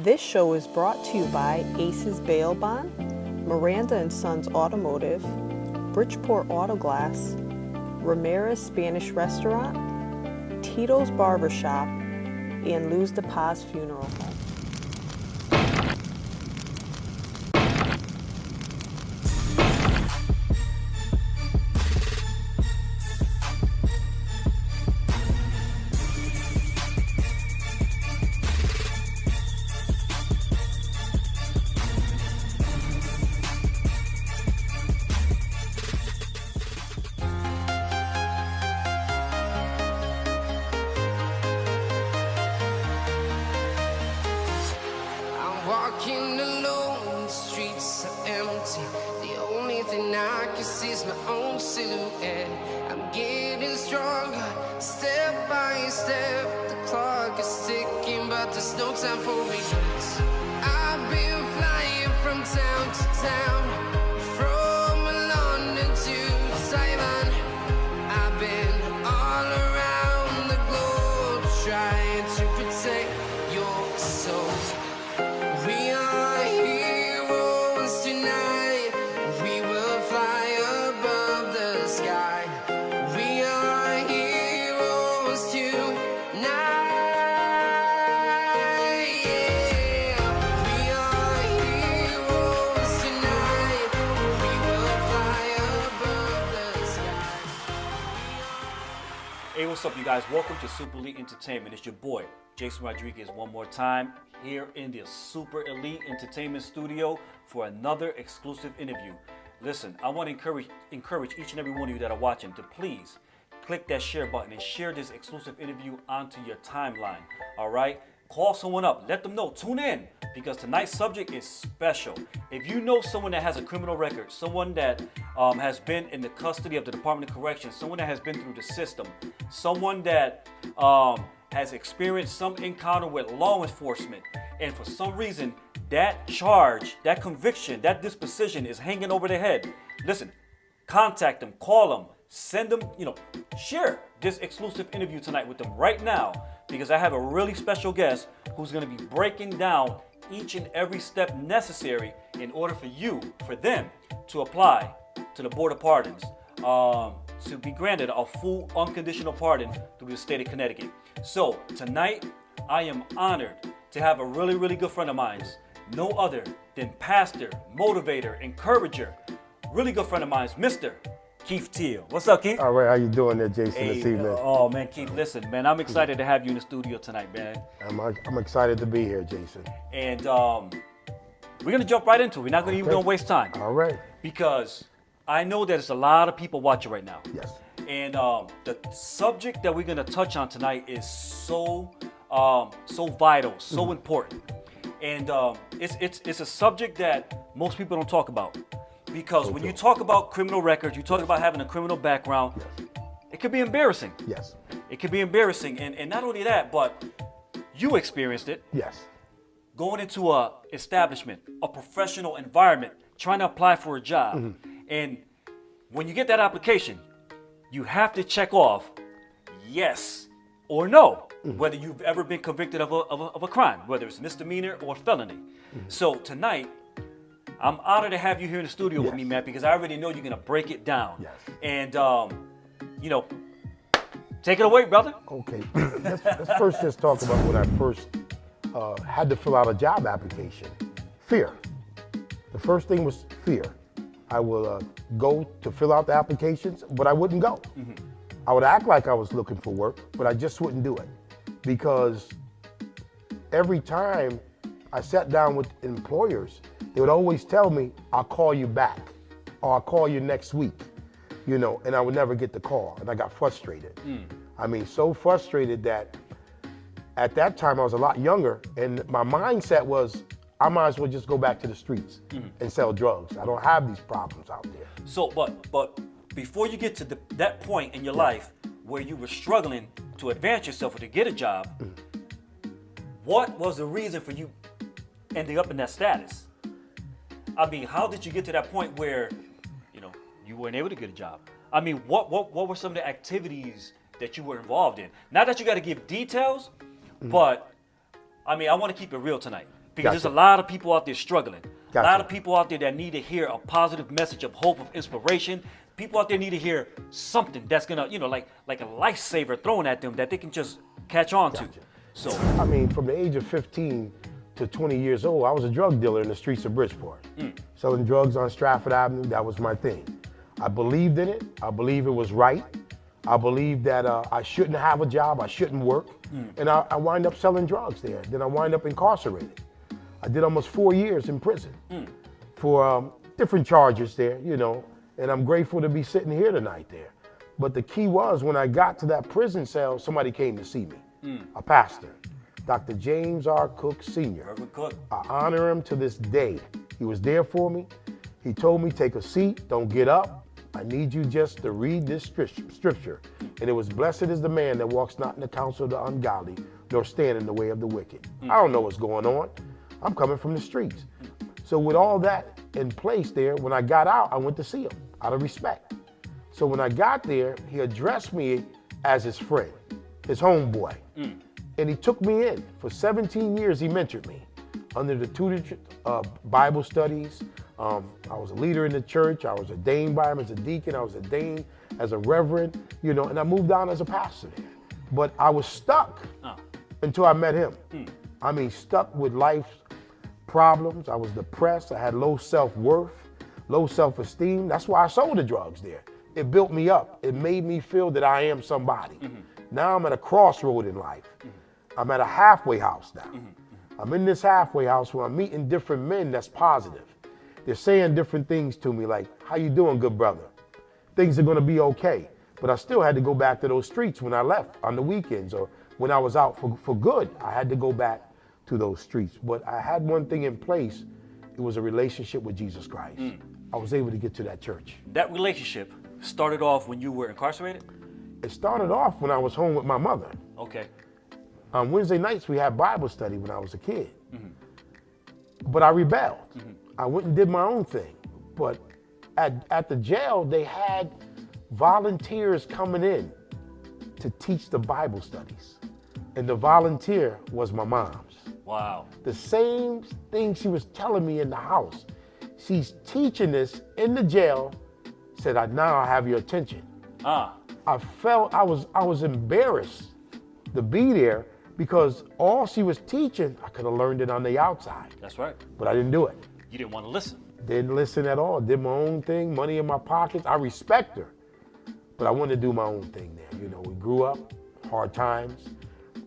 This show is brought to you by Aces Bail Bond, Miranda and Sons Automotive, Bridgeport Auto Glass, Ramirez Spanish Restaurant, Tito's Barbershop, and Luz de Paz Funeral Home. Walking alone, the streets are empty. The only thing I can see is my own silhouette. I'm getting stronger, step by step. The clock is ticking, but there's no time for regrets. I've been flying from town to town, from London to Taiwan. I've been all around the globe trying to protect your soul. We are heroes tonight. We will fly above the sky. We are heroes tonight. Yeah. We are heroes tonight. We will fly above the sky. Hey, what's up, you guys? Welcome to Super Elite Entertainment. It's your boy, Jason Rodriguez, one more time here in the Super Elite Entertainment Studio for another exclusive interview. Listen, I want to encourage each and every one of you that are watching to please click that share button and share this exclusive interview onto your timeline. All right? Call someone up. Let them know. Tune in because tonight's subject is special. If you know someone that has a criminal record, someone that has been in the custody of the Department of Corrections, someone that has been through the system, someone that has experienced some encounter with law enforcement, and for some reason that charge, that conviction, that disposition is hanging over their head, listen, contact them, call them, send them, share this exclusive interview tonight with them right now, because I have a really special guest who's going to be breaking down each and every step necessary in order for them to apply to the Board of Pardons, to be granted a full unconditional pardon through the state of Connecticut. So tonight, I am honored to have a really, really good friend of mine, no other than pastor, motivator, encourager, really good friend of mine, Mr. Keith Teele. What's up, Keith? All right, how you doing there, Jason, Hey, this evening? oh man, Keith, listen, man, I'm excited to have you in the studio tonight, man. I'm excited to be here, Jason. And we're gonna jump right into it. We're not gonna even gonna waste time. All right. Because I know that there's a lot of people watching right now. Yes. And the subject that we're gonna touch on tonight is so vital, so important. And it's a subject that most people don't talk about. Because when you talk about criminal records, you talk about having a criminal background, it could be embarrassing. Yes. It could be embarrassing. And not only that, but you experienced it. Yes. Going into a establishment, a professional environment, trying to apply for a job. And when you get that application, you have to check off yes or no, whether you've ever been convicted of a crime, whether it's misdemeanor or felony. So tonight, I'm honored to have you here in the studio with me, man, because I already know you're going to break it down. Yes. And, take it away, brother. Okay. Let's first just talk about when I first had to fill out a job application. Fear. The first thing was fear. I will go to fill out the applications, but I wouldn't go. I would act like I was looking for work, but I just wouldn't do it. Because every time I sat down with employers, they would always tell me, I'll call you back, or I'll call you next week, and I would never get the call, and I got frustrated. I mean, so frustrated that at that time I was a lot younger, and my mindset was, I might as well just go back to the streets and sell drugs. I don't have these problems out there. So, but before you get to that point in your life where you were struggling to advance yourself or to get a job, what was the reason for you ending up in that status? I mean, how did you get to that point where, you weren't able to get a job? I mean, what were some of the activities that you were involved in? Not that you got to give details, but I mean, I want to keep it real tonight. Because Gotcha. there's a lot of people out there struggling. A Gotcha. lot of people out there that need to hear a positive message of hope, of inspiration. People out there need to hear something that's gonna, like a lifesaver thrown at them that they can just catch on to. Gotcha. So, I mean, from the age of 15 to 20 years old, I was a drug dealer in the streets of Bridgeport. Selling drugs on Stratford Avenue, that was my thing. I believed in it. I believed it was right. I believed that I shouldn't have a job, I shouldn't work. And I wind up selling drugs there. Then I wind up incarcerated. I did almost 4 years in prison for different charges there, and I'm grateful to be sitting here tonight there. But the key was when I got to that prison cell, somebody came to see me, a pastor, Dr. James R. Cook Sr. Reverend Cook. I honor him to this day. He was there for me. He told me, take a seat, don't get up. I need you just to read this scripture. And it was, blessed is the man that walks not in the counsel of the ungodly, nor stand in the way of the wicked. I don't know what's going on. I'm coming from the streets. So with all that in place there, when I got out, I went to see him out of respect. So when I got there, he addressed me as his friend, his homeboy. And he took me in. For 17 years, he mentored me under the tutorship of Bible studies. I was a leader in the church. I was ordained by him as a deacon. I was ordained as a reverend, and I moved on as a pastor there. But I was stuck until I met him. I mean, stuck with life's problems. I was depressed. I had low self-worth, low self-esteem. That's why I sold the drugs there. It built me up. It made me feel that I am somebody. Now I'm at a crossroad in life. I'm at a halfway house now. I'm in this halfway house where I'm meeting different men that's positive. They're saying different things to me like, how you doing, good brother? Things are gonna be okay. But I still had to go back to those streets when I left on the weekends or when I was out for good. I had to go back to those streets. But I had one thing in place. It was a relationship with Jesus Christ. I was able to get to that church. That relationship started off when you were incarcerated? It started off when I was home with my mother. Okay. On Wednesday nights, we had Bible study when I was a kid. But I rebelled. I went and did my own thing. But at the jail, they had volunteers coming in to teach the Bible studies. And the volunteer was my mom's. Wow. The same thing she was telling me in the house. She's teaching this in the jail, said, now I have your attention. I felt I was embarrassed to be there because all she was teaching, I could have learned it on the outside. That's right. But I didn't do it. You didn't want to listen. Didn't listen at all. Did my own thing, money in my pockets. I respect her, but I wanted to do my own thing there. We grew up, hard times,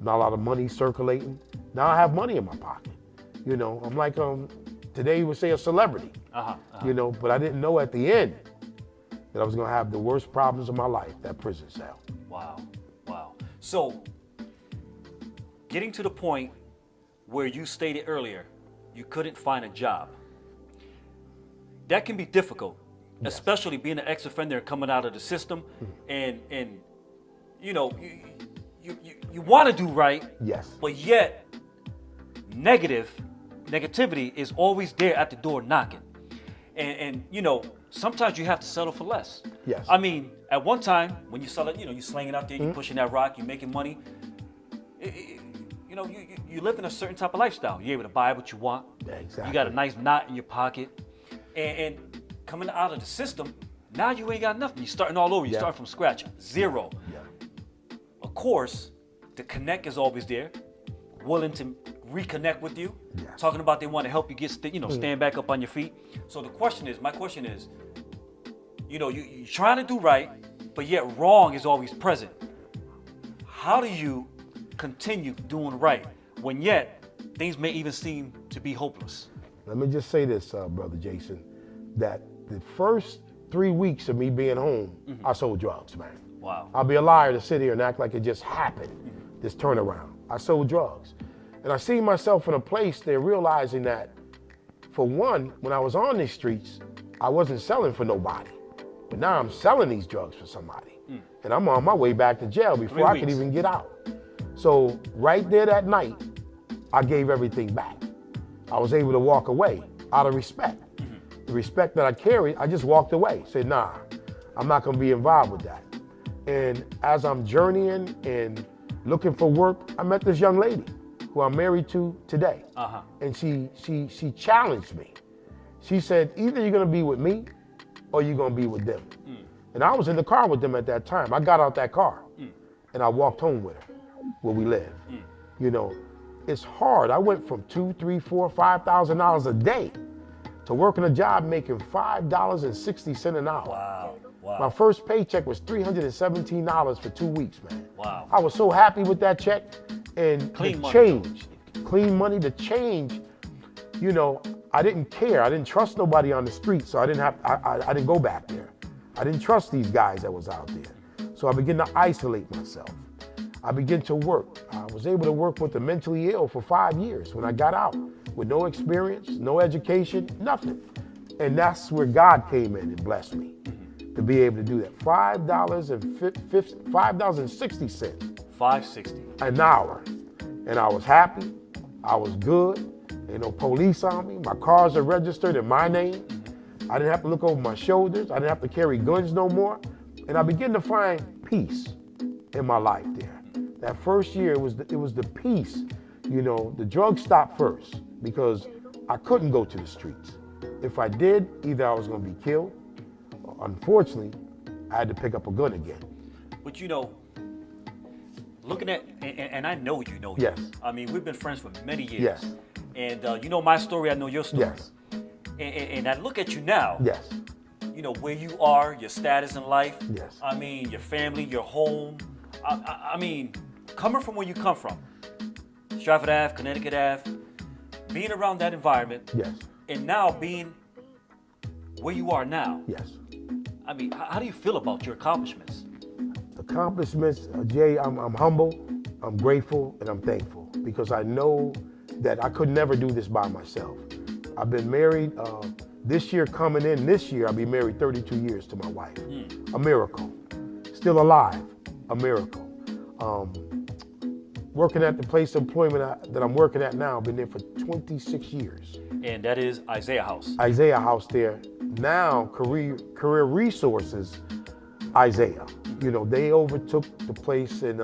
not a lot of money circulating. Now I have money in my pocket. I'm like, today you would say a celebrity. But I didn't know at the end that I was gonna have the worst problems of my life, that prison cell. Wow. So, getting to the point where you stated earlier, you couldn't find a job. That can be difficult, especially being an ex-offender and coming out of the system, and you want to do right, Yes. but yet negativity is always there at the door knocking, and sometimes you have to settle for less. Yes. I mean, at one time when you sell it, you're slinging out there, you're pushing that rock, you're making money. You live in a certain type of lifestyle. You're able to buy what you want. Yeah, exactly. You got a nice knot in your pocket. And coming out of the system, now you ain't got nothing. You're starting all over. You're starting from scratch. Zero. Yeah. Of course, the connect is always there, willing to reconnect with you, Yes. talking about they want to help you get stand back up on your feet. So my question is, you're trying to do right, but yet wrong is always present. How do you continue doing right when yet things may even seem to be hopeless? Let me just say this, Brother Jason, that the first 3 weeks of me being home, I sold drugs, man. Wow. I'll be a liar to sit here and act like it just happened, this turnaround. I sold drugs. And I see myself in a place there realizing that, for one, when I was on these streets, I wasn't selling for nobody. But now I'm selling these drugs for somebody. And I'm on my way back to jail before I could even get out. So right there that night, I gave everything back. I was able to walk away out of respect. The respect that I carried, I just walked away. Said, nah, I'm not gonna be involved with that. And as I'm journeying and looking for work, I met this young lady who who I'm married to today. Uh-huh. And she challenged me. She said, either you're gonna be with me or you're gonna be with them. And I was in the car with them at that time. I got out that car and I walked home with her where we live. You know, it's hard. I went from $2,000, $3,000, $4,000, $5,000 a day to working a job making $5.60 an hour. Wow. Wow. My first paycheck was $317 for 2 weeks, man. Wow. I was so happy with that check, and Clean the money, change, clean money, the change, you know, I didn't care. I didn't trust nobody on the street, so I didn't go back there. I didn't trust these guys that was out there. So I began to isolate myself. I began to work. I was able to work with the mentally ill for 5 years when I got out with no experience, no education, nothing. And that's where God came in and blessed me to be able to do that. $5.60 $5.60 an hour. And I was happy. I was good. Ain't no police on me. My cars are registered in my name. I didn't have to look over my shoulders. I didn't have to carry guns no more. And I began to find peace in my life there. That first year, it was the peace. You know, the drugs stopped first because I couldn't go to the streets. If I did, either I was going to be killed, or unfortunately, I had to pick up a gun again. But you know, looking at, and I know you know. Yes. I mean, we've been friends for many years. Yes. And you know my story, I know your story. Yes. And I look at you now. Yes. You know, where you are, your status in life. Yes. I mean, your family, your home. I mean, coming from where you come from, Stratford Ave, Connecticut Ave, being around that environment. Yes. And now being where you are now. Yes. I mean, how do you feel about your accomplishments? Accomplishments, Jay, I'm humble, I'm grateful, and I'm thankful because I know that I could never do this by myself. I've been married, this year I'll be married 32 years to my wife. A miracle. Still alive, a miracle. Working at the place of employment that I'm working at now, I've been there for 26 years. And that is Isaiah House. Isaiah House there. Now, Career Resources, Isaiah. You know, they overtook the place in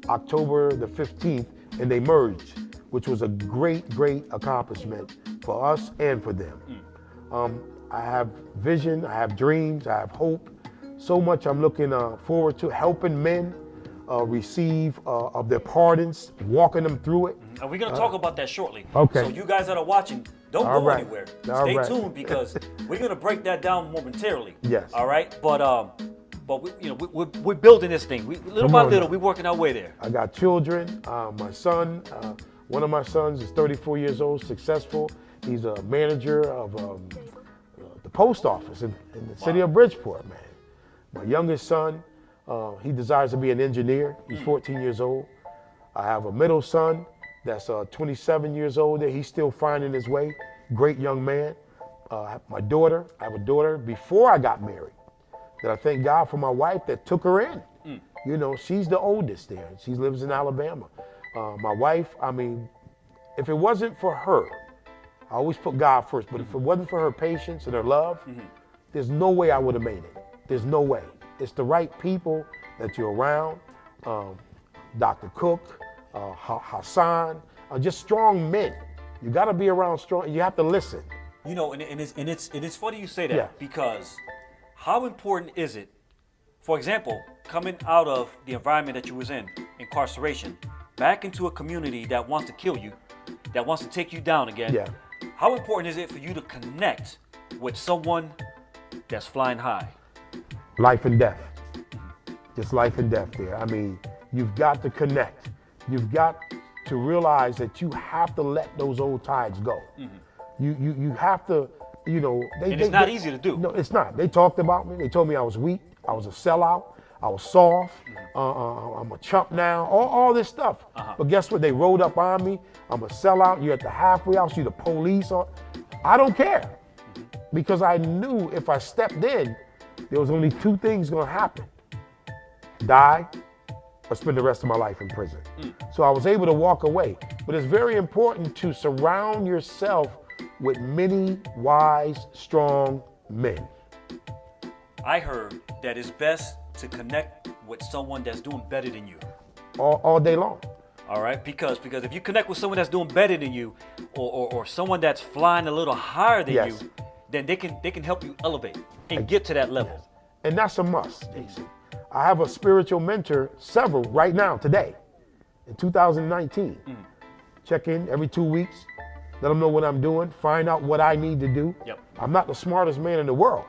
October the 15th, and they merged, which was a great, great accomplishment for us and for them. I have vision, I have dreams, I have hope. So much I'm looking forward to helping men receive of their pardons, walking them through it. And we're going to talk about that shortly. Okay. So you guys that are watching, don't All go right. anywhere. All Stay right. tuned because we're going to break that down momentarily. Yes. All right. But we, you know, we're building this thing. Little Come by on little, now. we're working our way there. I got children. My son, one of my sons is 34 years old, successful. He's a manager of the post office in the city of Bridgeport, man. My youngest son, he desires to be an engineer. He's 14 years old. I have a middle son that's 27 years old. He's still finding his way. Great young man. I have a daughter before I got married that I thank God for my wife that took her in. You know, she's the oldest there. She lives in Alabama. My wife, I mean, if it wasn't for her, I always put God first, but if it wasn't for her patience and her love, there's no way I would have made it. There's no way. It's the right people that you're around. Dr. Cook, Hassan, just strong men. You got to be around strong. You have to listen. You know, and it's funny you say that Yeah. because how important is it, for example, coming out of the environment that you was in, incarceration, back into a community that wants to kill you, that wants to take you down again. Yeah. How important is it for you to connect with someone that's flying high? Life and death. Just life and death there. I mean, you've got to connect. You've got to realize that you have to let those old tides go. You have to, you know. And it's not easy to do. No, it's not. They talked about me. They told me I was weak. I was a sellout. I was soft. I'm a chump now. All this stuff. But guess what? They rolled up on me. I'm a sellout. You're at the halfway house. You're the police. I don't care. Because I knew if I stepped in, there was only two things going to happen. Die or spend the rest of my life in prison. So I was able to walk away. But it's very important to surround yourself with many wise, strong men. I heard that it's best to connect with someone that's doing better than you. All day long. All right, because if you connect with someone that's doing better than you, or someone that's flying a little higher than Yes. you, then they can help you elevate and get to that level. And that's a must, Jason. I have a spiritual mentor, several right now, today, in 2019. Check in every 2 weeks, let them know what I'm doing, find out what I need to do. Yep. I'm not the smartest man in the world.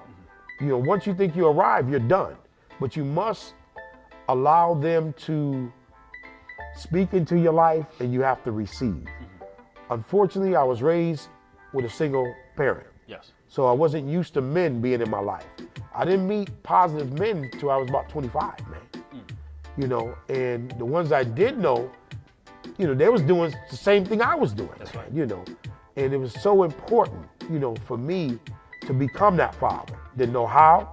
You know, once you think you arrive, you're done. But you must allow them to speak into your life, and you have to receive. Unfortunately, I was raised with a single parent. Yes. So I wasn't used to men being in my life. I didn't meet positive men till I was about 25, man. You know, and the ones I did know, you know, they was doing the same thing I was doing. That's right. You know, and it was so important, you know, for me to become that father. Didn't know how.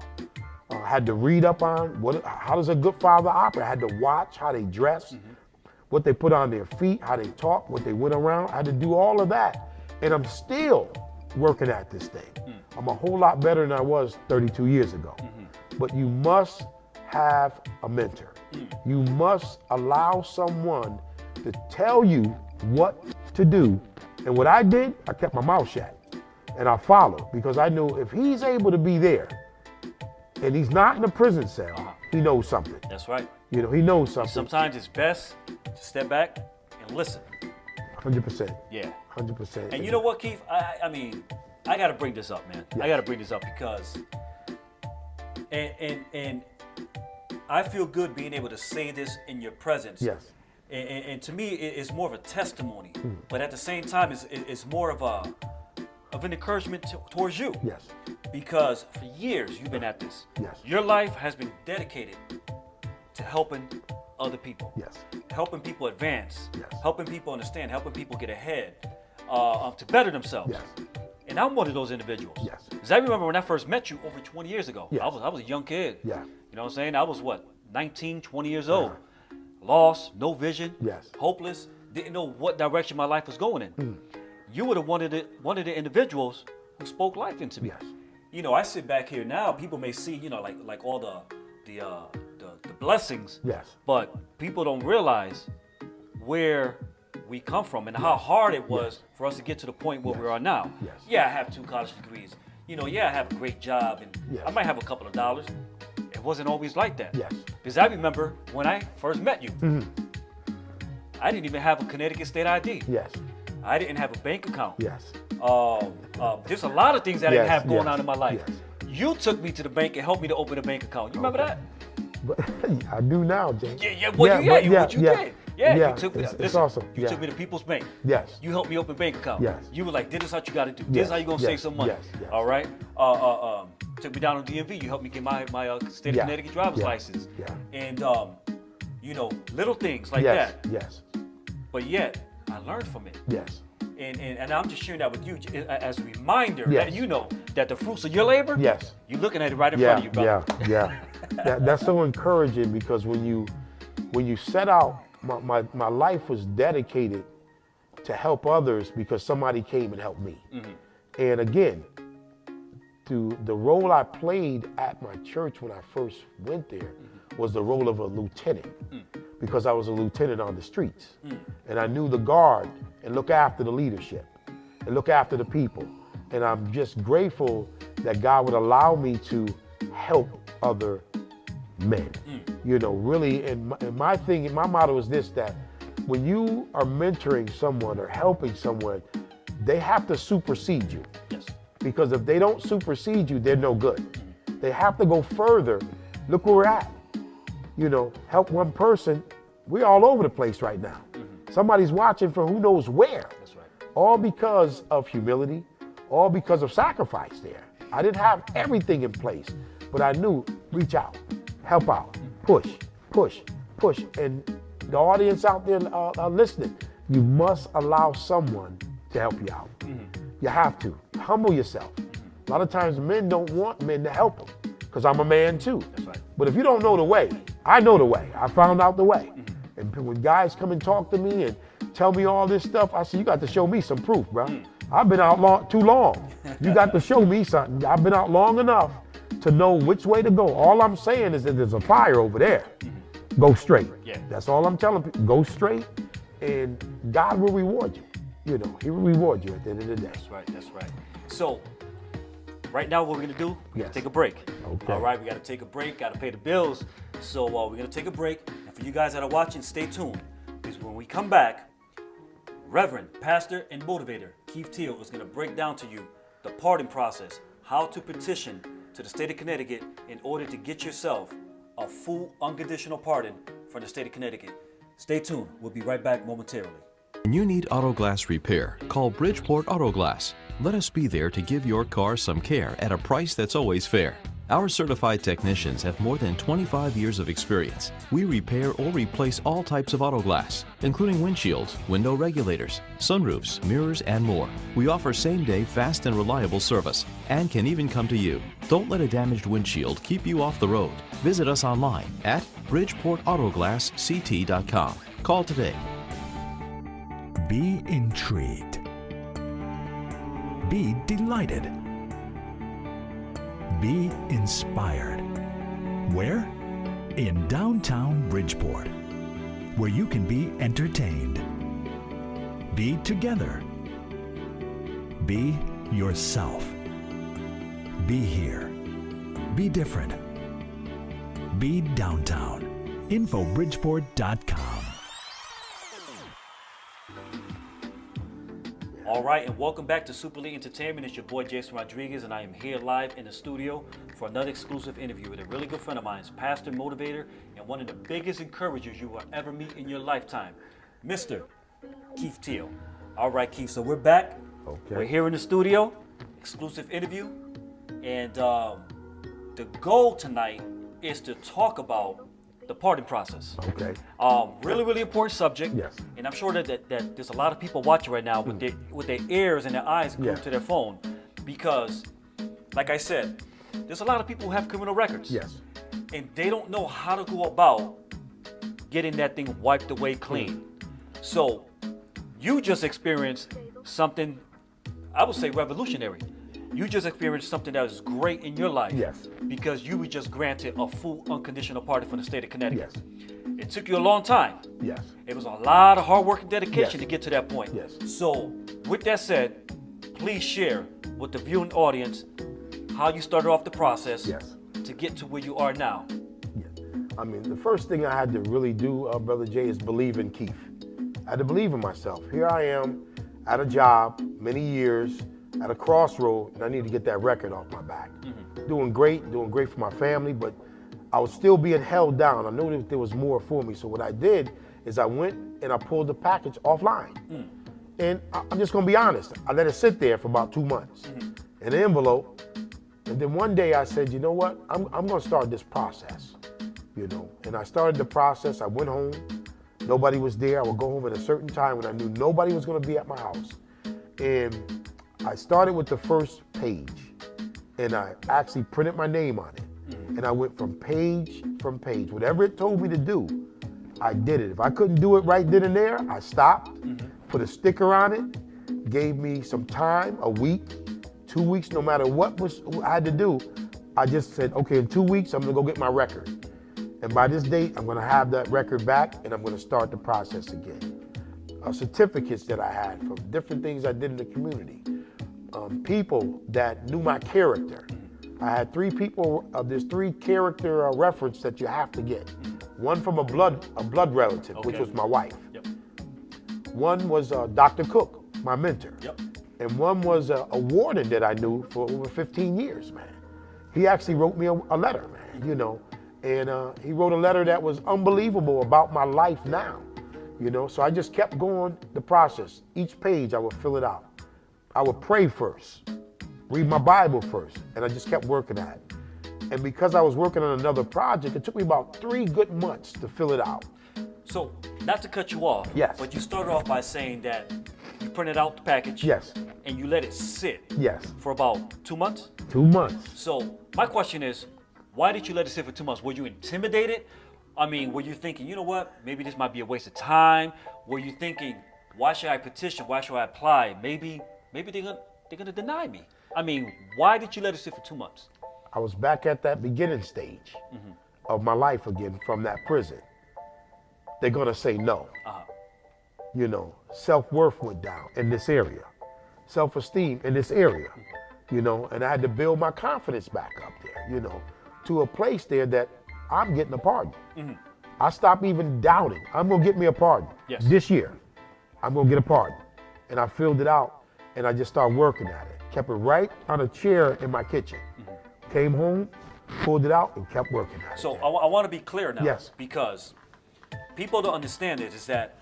Had to read up on how does a good father operate. I had to watch how they dress, what they put on their feet, how they talk, what they went around. I had to do all of that. And I'm still working at this thing. I'm a whole lot better than I was 32 years ago. But you must have a mentor. You must allow someone to tell you what to do. And what I did, I kept my mouth shut and I followed, because I knew if he's able to be there and he's not in a prison cell, he knows something. That's right. You know, he knows something. Sometimes it's best to step back and listen. 100%. Yeah. 100%. And you know what, Keith? I mean, I got to bring this up, man. Yes. I got to bring this up because, and I feel good being able to say this in your presence. Yes. And to me, it's more of a testimony, but at the same time, it's more of an encouragement towards you. Yes. Because for years you've been at this. Yes. Your life has been dedicated to helping other people. Yes. Helping people advance. Yes. Helping people understand. Helping people get ahead, to better themselves. Yes. And I'm one of those individuals. Yes. Because I remember when I first met you over 20 years ago. Yes. I was a young kid. Yeah. You know what I'm saying? I was 19, 20 years old. Lost, no vision. Yes. Hopeless. Didn't know what direction my life was going in. You were one of the individuals who spoke life into me. Yes. You know, I sit back here now. People may see, you know, like all the blessings. Yes. But people don't realize where we come from and how hard it was for us to get to the point where we are now. Yes. Yeah, I have 2 college degrees. You know, yeah, I have a great job, and Yes. I might have a couple of dollars. It wasn't always like that. Yes. Because I remember when I first met you, I didn't even have a Connecticut state ID. Yes. I didn't have a bank account. Yes. There's a lot of things I didn't Yes, have going yes, on in my life. yes. You took me to the bank and helped me to open a bank account. You remember Okay. that? But I do now, James. Yeah, well, you did. Yeah, Yeah, you took me. it's Listen, awesome. You Yeah. took me to People's Bank. Yes. You helped me open a bank account. Yes. You were like, this is what you got to do. This Yes, is how you gonna yes, save some money. yes, yes. All right. Took me down to DMV. You helped me get my state of Yeah, Connecticut driver's yeah, license. yeah. And you know, little things like Yes. that. Yes. But yet, I learned from it. Yes. And I'm just sharing that with you as a reminder Yes. that you know that the fruits of your labor, Yes. you're looking at it right in front of you, brother. Yeah. That's so encouraging, because when you set out, my life was dedicated to help others because somebody came and helped me. And again, to the role I played at my church when I first went there was the role of a lieutenant, because I was a lieutenant on the streets. And I knew the guard and look after the leadership and look after the people. And I'm just grateful that God would allow me to help other men. You know, really, and my thing, my motto is this, that when you are mentoring someone or helping someone, they have to supersede you. Yes. Because if they don't supersede you, they're no good. They have to go further. Look where we're at. You know, help one person. We're all over the place right now. Somebody's watching from who knows where. That's right. All because of humility, all because of sacrifice there. I didn't have everything in place, but I knew, reach out, help out, push. And the audience out there are listening. You must allow someone to help you out. You have to. Humble yourself. A lot of times men don't want men to help them, because I'm a man too. That's right. But if you don't know the way, I know the way. I found out the way. And when guys come and talk to me and tell me all this stuff, I say, you got to show me some proof, bro. I've been out too long. You got to show me something. I've been out long enough to know which way to go. All I'm saying is that there's a fire over there. Go straight. Yeah. That's all I'm telling people. Go straight and God will reward you. You know, He will reward you at the end of the day. That's right, that's right. So, right now what we're gonna do, we're Yes. gonna take a break. Okay. All right, we gotta take a break, gotta pay the bills. So we're gonna take a break. And for you guys that are watching, stay tuned. Because when we come back, Reverend, Pastor, and Motivator Keith Teele is gonna break down to you the pardon process, how to petition to the state of Connecticut in order to get yourself a full unconditional pardon from the state of Connecticut. Stay tuned, we'll be right back momentarily. When you need auto glass repair, call Bridgeport Auto Glass. Let us be there to give your car some care at a price that's always fair. Our certified technicians have more than 25 years of experience. We repair or replace all types of auto glass, including windshields, window regulators, sunroofs, mirrors, and more. We offer same-day fast and reliable service and can even come to you. Don't let a damaged windshield keep you off the road. Visit us online at bridgeportautoglassct.com. Call today. Be intrigued. Be delighted. Be inspired. Where? In downtown Bridgeport, where you can be entertained. Be together. Be yourself. Be here. Be different. Be downtown. InfoBridgeport.com. All right, and welcome back to Super League Entertainment. It's your boy Jason Rodriguez, and I am here live in the studio for another exclusive interview with a really good friend of mine, Pastor, Motivator, and one of the biggest encouragers you will ever meet in your lifetime, Mr. Keith Teele. All right, Keith, so we're back. Okay. We're here in the studio, exclusive interview, and the goal tonight is to talk about the pardon process. Okay. Really, really important subject. Yes. And I'm sure that there's a lot of people watching right now with their ears and their eyes glued Yeah. to their phone, because, like I said, there's a lot of people who have criminal records. Yes. And they don't know how to go about getting that thing wiped away clean. So you just experienced something, I would say, revolutionary. You just experienced something that was great in your life. Yes. Because you were just granted a full unconditional pardon from the state of Connecticut. Yes. It took you a long time. Yes. It was a lot of hard work and dedication Yes. to get to that point. Yes. So, with that said, please share with the viewing audience how you started off the process Yes. to get to where you are now. Yeah. I mean, the first thing I had to really do, Brother Jay, is believe in Keith. I had to believe in myself. Here I am at a job, many years, at a crossroad, and I need to get that record off my back. Doing great for my family, but I was still being held down. I knew that there was more for me. So what I did is I went and I pulled the package offline. And I'm just gonna be honest, I let it sit there for about 2 months in an envelope. And then one day I said, you know what, I'm gonna start this process, you know. And I started the process. I went home, nobody was there. I would go home at a certain time when I knew nobody was gonna be at my house. And I started with the first page, and I actually printed my name on it. And I went from page. Whatever it told me to do, I did it. If I couldn't do it right then and there, I stopped, put a sticker on it, gave me some time, a week, 2 weeks, no matter what I had to do. I just said, okay, in 2 weeks, I'm gonna go get my record. And by this date, I'm gonna have that record back, and I'm gonna start the process again. Certificates that I had from different things I did in the community. People that knew my character. I had 3 people, there's 3 character reference that you have to get. One from a blood relative, which Okay. was my wife. Yep. One was Dr. Cook, my mentor. Yep. And one was a warden that I knew for over 15 years, man. He actually wrote me a letter, man, you know. And he wrote a letter that was unbelievable about my life now, you know. So I just kept going the process. Each page I would fill it out. I would pray first, read my Bible first, and I just kept working at it. And because I was working on another project, it took me about 3 good months to fill it out. So, not to cut you off, Yes. but you started off by saying that you printed out the package. Yes. And you let it sit. Yes. For about 2 months. 2 months. So my question is, why did you let it sit for 2 months? Were you intimidated? I mean, were you thinking, you know what, maybe this might be a waste of time? Were you thinking, why should I petition? Why should I apply? Maybe they're gonna deny me. I mean, why did you let it sit for 2 months? I was back at that beginning stage of my life again from that prison. They're gonna say no. You know, self-worth went down in this area, self-esteem in this area, you know, and I had to build my confidence back up there, you know, to a place there that I'm getting a pardon. I stopped even doubting. I'm gonna get me a pardon this year. I'm gonna get a pardon. And I filled it out and I just started working at it. Kept it right on a chair in my kitchen. Came home, pulled it out and kept working at it. So I want to be clear now. Yes. Because people don't understand it is that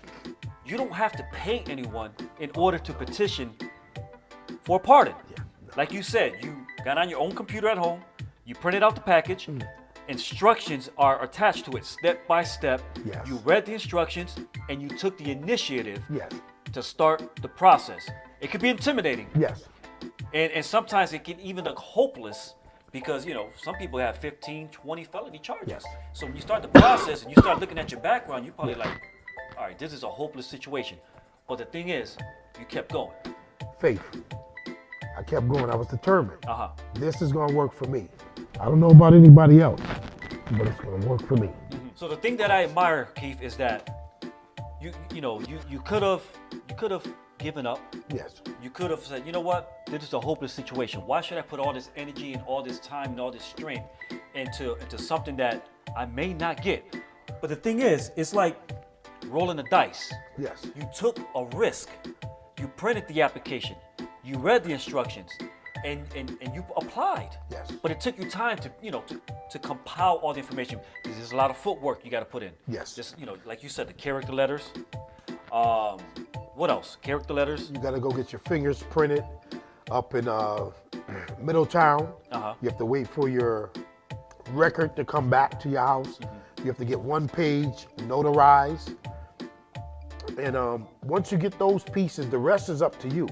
you don't have to pay anyone in order to petition for a pardon. Like you said, you got on your own computer at home, you printed out the package, instructions are attached to it step by step. Yes. You read the instructions and you took the initiative Yes. to start the process. It could be intimidating. Yes. And sometimes it can even look hopeless because, you know, some people have 15, 20 felony charges. Yes. So when you start the process and you start looking at your background, you're probably like, all right, this is a hopeless situation. But the thing is, you kept going. Faith. I kept going. I was determined. Uh-huh. This is gonna work for me. I don't know about anybody else, but it's gonna work for me. So the thing that I admire, Keith, is that you could have given up. Yes. You could have said, you know what, this is a hopeless situation. Why should I put all this energy and all this time and all this strength into something that I may not get? But the thing is, it's like rolling the dice. Yes. You took a risk. You printed the application. You read the instructions, and you applied. Yes. But it took you time to compile all the information because there's a lot of footwork you got to put in. Yes. Just like you said, the character letters. What else? Character letters. You gotta go get your fingers printed up in Middletown. You have to wait for your record to come back to your house. You have to get one page notarized. And once you get those pieces, the rest is up to you.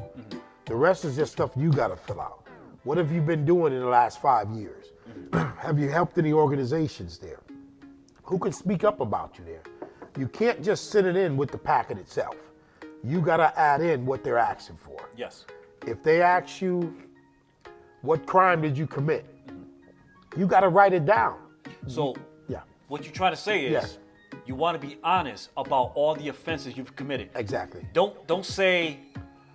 The rest is just stuff you gotta fill out. What have you been doing in the last 5 years? Have you helped any organizations there? Who can speak up about you there? You can't just send it in with the packet itself. You gotta add in what they're asking for. Yes. If they ask you, what crime did you commit? You gotta write it down. So Yeah, what you're trying to say is Yes. you want to be honest about all the offenses you've committed. exactly. Don't say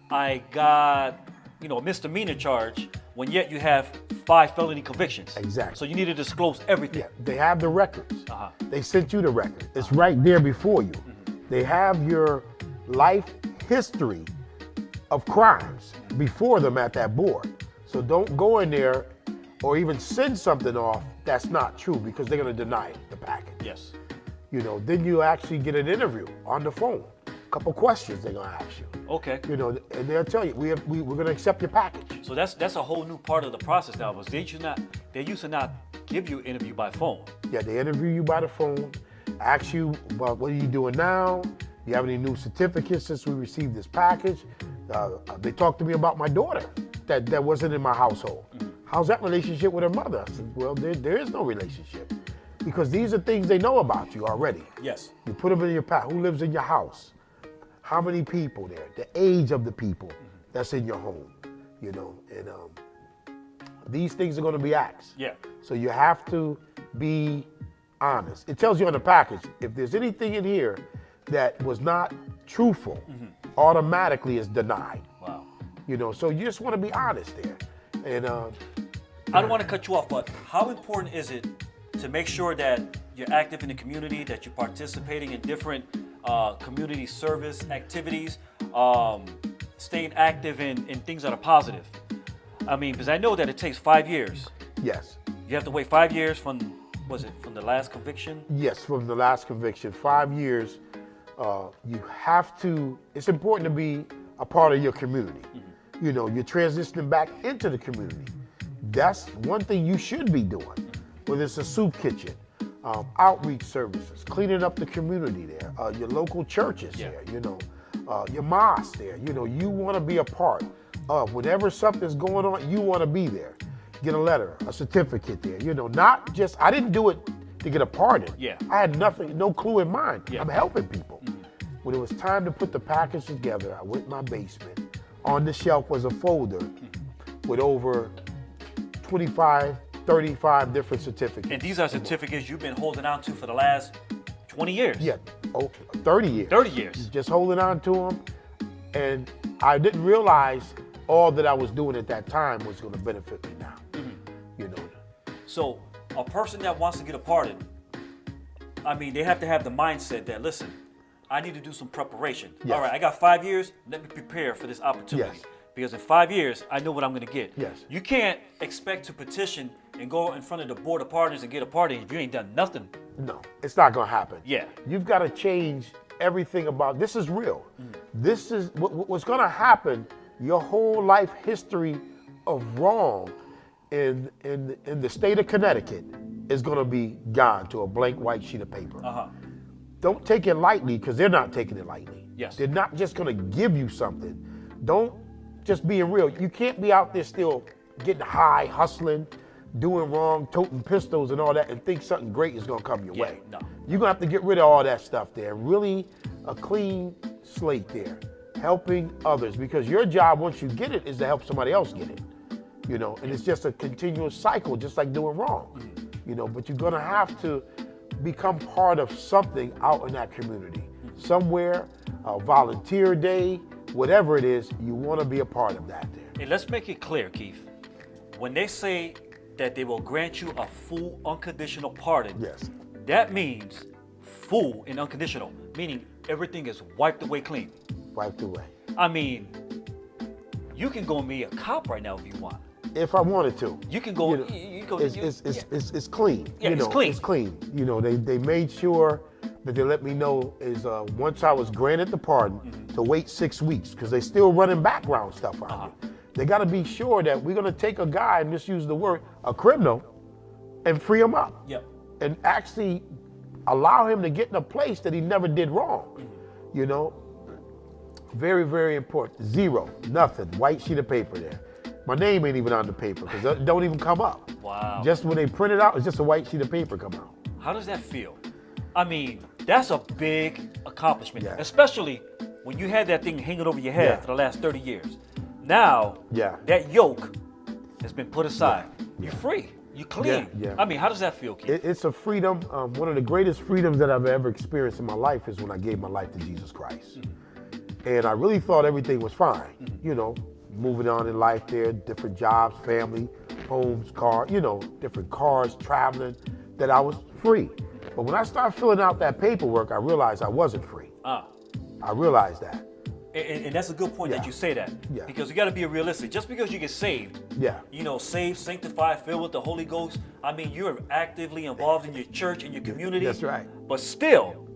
I got a misdemeanor charge when yet you have 5 felony convictions. Exactly. So you need to disclose everything. Yeah, they have the records. Uh-huh. They sent you the record. It's right there before you. They have your life history of crimes before them at that board. So don't go in there or even send something off that's not true because they're gonna deny the packet. Yes. Then you actually get an interview on the phone. A couple questions they're gonna ask you. Okay. And they'll tell you, we're gonna accept your package. So that's a whole new part of the process now. Because they used to not give you an interview by phone. Yeah, they interview you by the phone, ask you about what are you doing now? Do you have any new certificates since we received this package? They talked to me about my daughter that wasn't in my household. How's that relationship with her mother? I said, well, there is no relationship because these are things they know about you already. Yes. You put them in your pack. Who lives in your house? How many people there? The age of the people that's in your home, and these things are going to be asked. Yeah. So you have to be honest. It tells you on the package, if there's anything in here that was not truthful, automatically is denied. Wow. So you just want to be honest there. And I don't want to cut you off, but how important is it to make sure that you're active in the community, that you're participating in different community service activities, staying active in things that are positive? I mean, because I know that it takes 5 years. yes, You have to wait 5 years from the last conviction? yes, from the last conviction, 5 years, you have to, it's important to be a part of your community. You're transitioning back into the community. That's one thing you should be doing, whether it's a soup kitchen, outreach services, cleaning up the community there, your local churches there, your mosque there. You want to be a part of whenever something's going on, you want to be there. Get a letter, a certificate there, not just, I didn't do it to get a pardon. Yeah. I had nothing, no clue in mind. Yeah. I'm helping people. When it was time to put the package together, I went in my basement. On the shelf was a folder with over 25, 35 different certificates. And these are certificates you've been holding on to for the last 20 years? Yeah, 30 years. 30 years. Just holding on to them. And I didn't realize all that I was doing at that time was going to benefit me now. You know. So a person that wants to get a pardon, I mean, they have to have the mindset that, listen, I need to do some preparation. Yes. All right, I got 5 years. Let me prepare for this opportunity. Yes. Because in 5 years, I know what I'm going to get. Yes. You can't expect to petition and go in front of the board of pardons and get a pardon if you ain't done nothing. No, it's not going to happen. Yeah. You've got to change everything about this. Is real. This is what's going to happen. Your whole life history of wrong in the state of Connecticut is going to be gone to a blank white sheet of paper. Don't take it lightly, because they're not taking it lightly. Yes. They're not just going to give you something. Don't just be real. You can't be out there still getting high, hustling, doing wrong, toting pistols and all that, and think something great is going to come your way. No. You're going to have to get rid of all that stuff there. Really a clean slate there. Helping others, because your job, once you get it, is to help somebody else get it. You know, and it's just a continuous cycle, just like doing wrong. You know, but you're going to have to become part of something out in that community. Somewhere, a volunteer day, whatever it is, you want to be a part of that there. And let's make it clear, Keith. When they say that they will grant you a full unconditional pardon, Yes. that means full and unconditional, meaning everything is wiped away clean. Wiped away. I mean, you can go and be a cop right now if you want. If I wanted to. You can go. You know, you go. it's clean. Yeah, you know, it's clean. It's clean. You know, they made sure that they let me know is once I was granted the pardon to wait 6 weeks, because they still running background stuff on you. They got to be sure that we're going to take a guy, and misuse the word, a criminal, and free him up. Yep. And actually allow him to get in a place that he never did wrong. You know, very, very important. Zero, nothing, white sheet of paper there. My name ain't even on the paper, because it don't even come up. Wow. Just when they print it out, it's just a white sheet of paper come out. How does that feel? I mean, that's a big accomplishment, Yeah. especially when you had that thing hanging over your head Yeah. for the last 30 years. Now, Yeah. that yoke has been put aside. Yeah. You're free. You're clean. Yeah. I mean, how does that feel, Keith? It's a freedom. One of the greatest freedoms that I've ever experienced in my life is when I gave my life to Jesus Christ. And I really thought everything was fine. You know, moving on in life there, different jobs, family, homes, car, you know, different cars, traveling, that I was free. But when I started filling out that paperwork, I realized I wasn't free. I realized that. And that's a good point that Yeah. you say that. Yeah. Because you got to be realistic. Just because you get saved, Yeah. you know, saved, sanctified, filled with the Holy Ghost, I mean, you're actively involved in your church and your community. That's right. But still,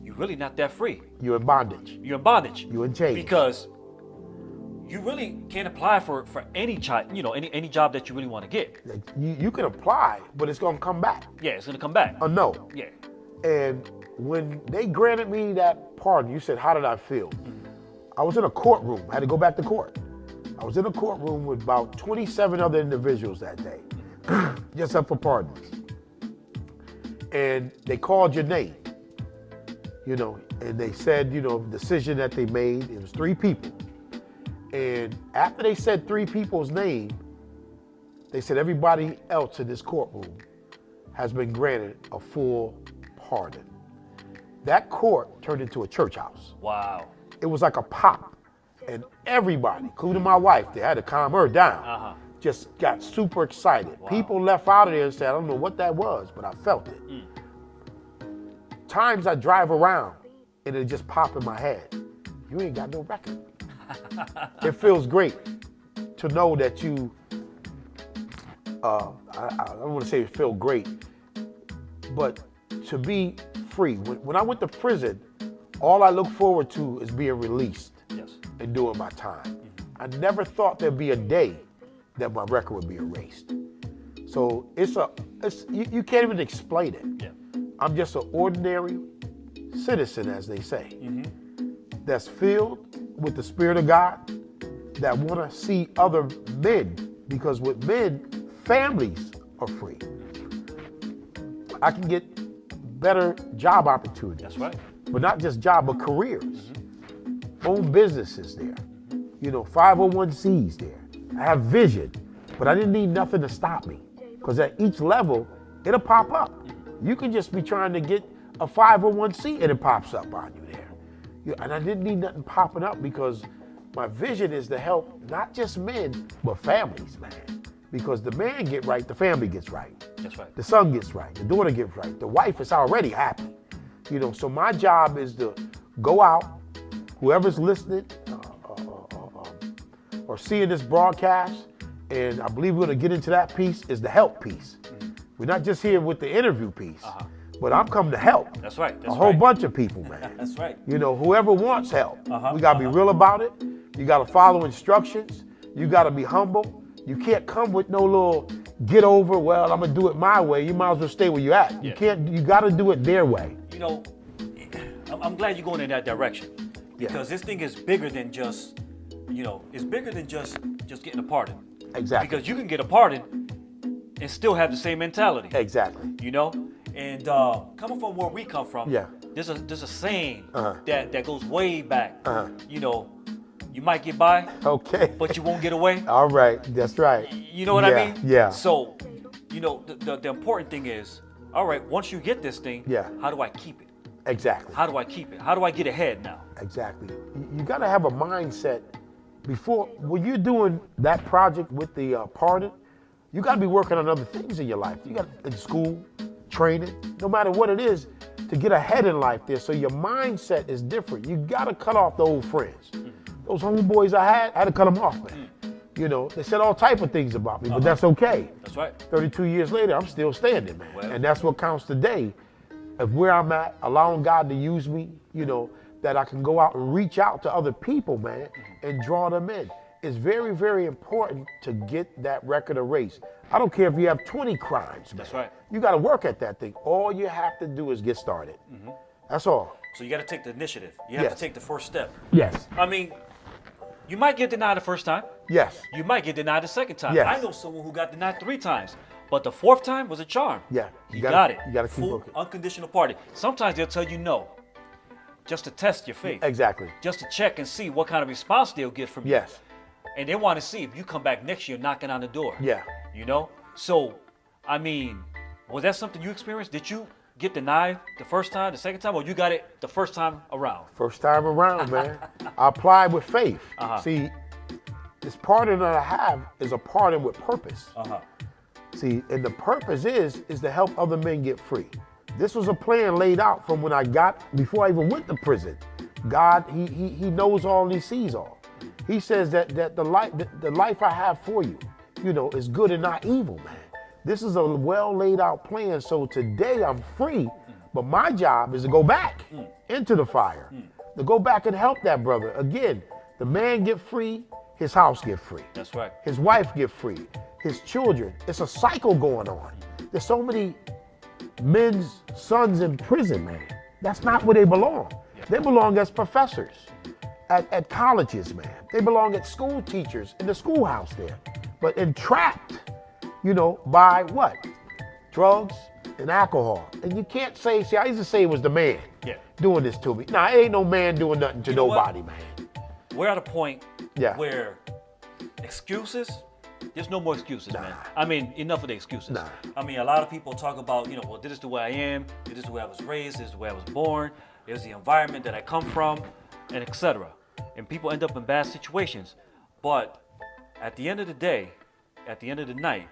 you're really not that free. You're in bondage. You're in bondage. You're in chains. Because you really can't apply for any job, you know, any job that you really want to get. Like, you can apply, but it's going to come back. Yeah, it's going to come back. A no. Yeah. And when they granted me that pardon, you said, how did I feel? I was in a courtroom. I had to go back to court. I was in a courtroom with about 27 other individuals that day, just up for pardons. And they called your name, you know, and they said, you know, the decision that they made, it was 3 people. And after they said 3 people's name, they said everybody else in this courtroom has been granted a full pardon. That court turned into a church house. Wow. It was like a pop. And everybody, including my wife, they had to calm her down, just got super excited. Wow. People left out of there and said, I don't know what that was, but I felt it. Times I drive around and it just pop in my head. You ain't got no record. It feels great to know that you, I don't want to say it feel great, but to be free. When I went to prison, all I look forward to is being released. Yes. And doing my time. I never thought there'd be a day that my record would be erased. So you can't even explain it. Yeah. I'm just an ordinary citizen, as they say, that's filled with the Spirit of God, that want to see other men, because with men, families are free. I can get better job opportunities. That's right. But not just job, but careers. Own businesses there. You know, 501c there. I have vision, but I didn't need nothing to stop me. Because at each level, it'll pop up. You can just be trying to get a 501c and it pops up on you there. And I didn't need nothing popping up because my vision is to help not just men, but families, man. Because the man get right, the family gets right. That's right. The son gets right, the daughter gets right, the wife is already happy. So my job is to go out, whoever's listening or seeing this broadcast, and I believe we're gonna get into that piece, is the help piece. We're not just here with the interview piece, but I'm coming to help. That's right. A whole bunch of people, man. That's right. Whoever wants help, we gotta be real about it. You gotta follow instructions. You gotta be humble. You can't come with no little get over, well, I'm gonna do it my way. You might as well stay where you're at. You gotta do it their way. I'm glad you're going in that direction because this thing is bigger than just, it's bigger than just getting a pardon. Exactly. Because you can get a pardon and still have the same mentality. Exactly. And coming from where we come from, there's a saying that goes way back. You might get by, but you won't get away. All right, that's right. You know what I mean? Yeah. So, the important thing is, all right, once you get this thing, how do I keep it? Exactly. How do I keep it? How do I get ahead now? Exactly. You got to have a mindset before, when you're doing that project with the pardon, you got to be working on other things in your life. You got in school, training, no matter what it is, to get ahead in life there. So your mindset is different. You got to cut off the old friends. Those homeboys I had to cut them off, man. They said all type of things about me, but that's okay. That's right. 32 years later, I'm still standing, man. Well, and that's what counts today, of where I'm at, allowing God to use me, that I can go out and reach out to other people, man, and draw them in. It's very, very important to get that record erased. I don't care if you have 20 crimes, man. That's right. You got to work at that thing. All you have to do is get started. That's all. So you got to take the initiative. You have to take the first step. Yes. I mean, you might get denied the first time. Yes. You might get denied the second time. Yes. I know someone who got denied 3 times, but the 4th time was a charm. Yeah. He got it. You got to keep Full working. unconditional pardon. Sometimes they'll tell you no, just to test your faith. Exactly. Just to check and see what kind of response they'll get from you. Yes. And they want to see if you come back next year knocking on the door. Yeah. So, I mean, was that something you experienced? Did you get denied the first time, the second time, or you got it the first time around? First time around, man. I applied with faith. See, this pardon that I have is a pardon with purpose. See, and the purpose is to help other men get free. This was a plan laid out from before I even went to prison. God, he knows all and he sees all. He says that the life I have for you, is good and not evil, man. This is a well laid out plan. So today I'm free, but my job is to go back into the fire, to go back and help that brother. Again, the man get free, his house get free. That's right. His wife get free, his children. It's a cycle going on. There's so many men's sons in prison, man. That's not where they belong. They belong as professors at colleges, man. They belong at school teachers in the schoolhouse there, but entrapped, by what? Drugs and alcohol. And you can't say, I used to say it was the man doing this to me. Nah, ain't no man doing nothing to nobody, man. We're at a point where excuses, there's no more excuses, man. I mean, enough of the excuses. I mean, a lot of people talk about, well, this is the way I am, this is the way I was raised, this is the way I was born, there's the environment that I come from, and etc. And people end up in bad situations. But at the end of the day, at the end of the night,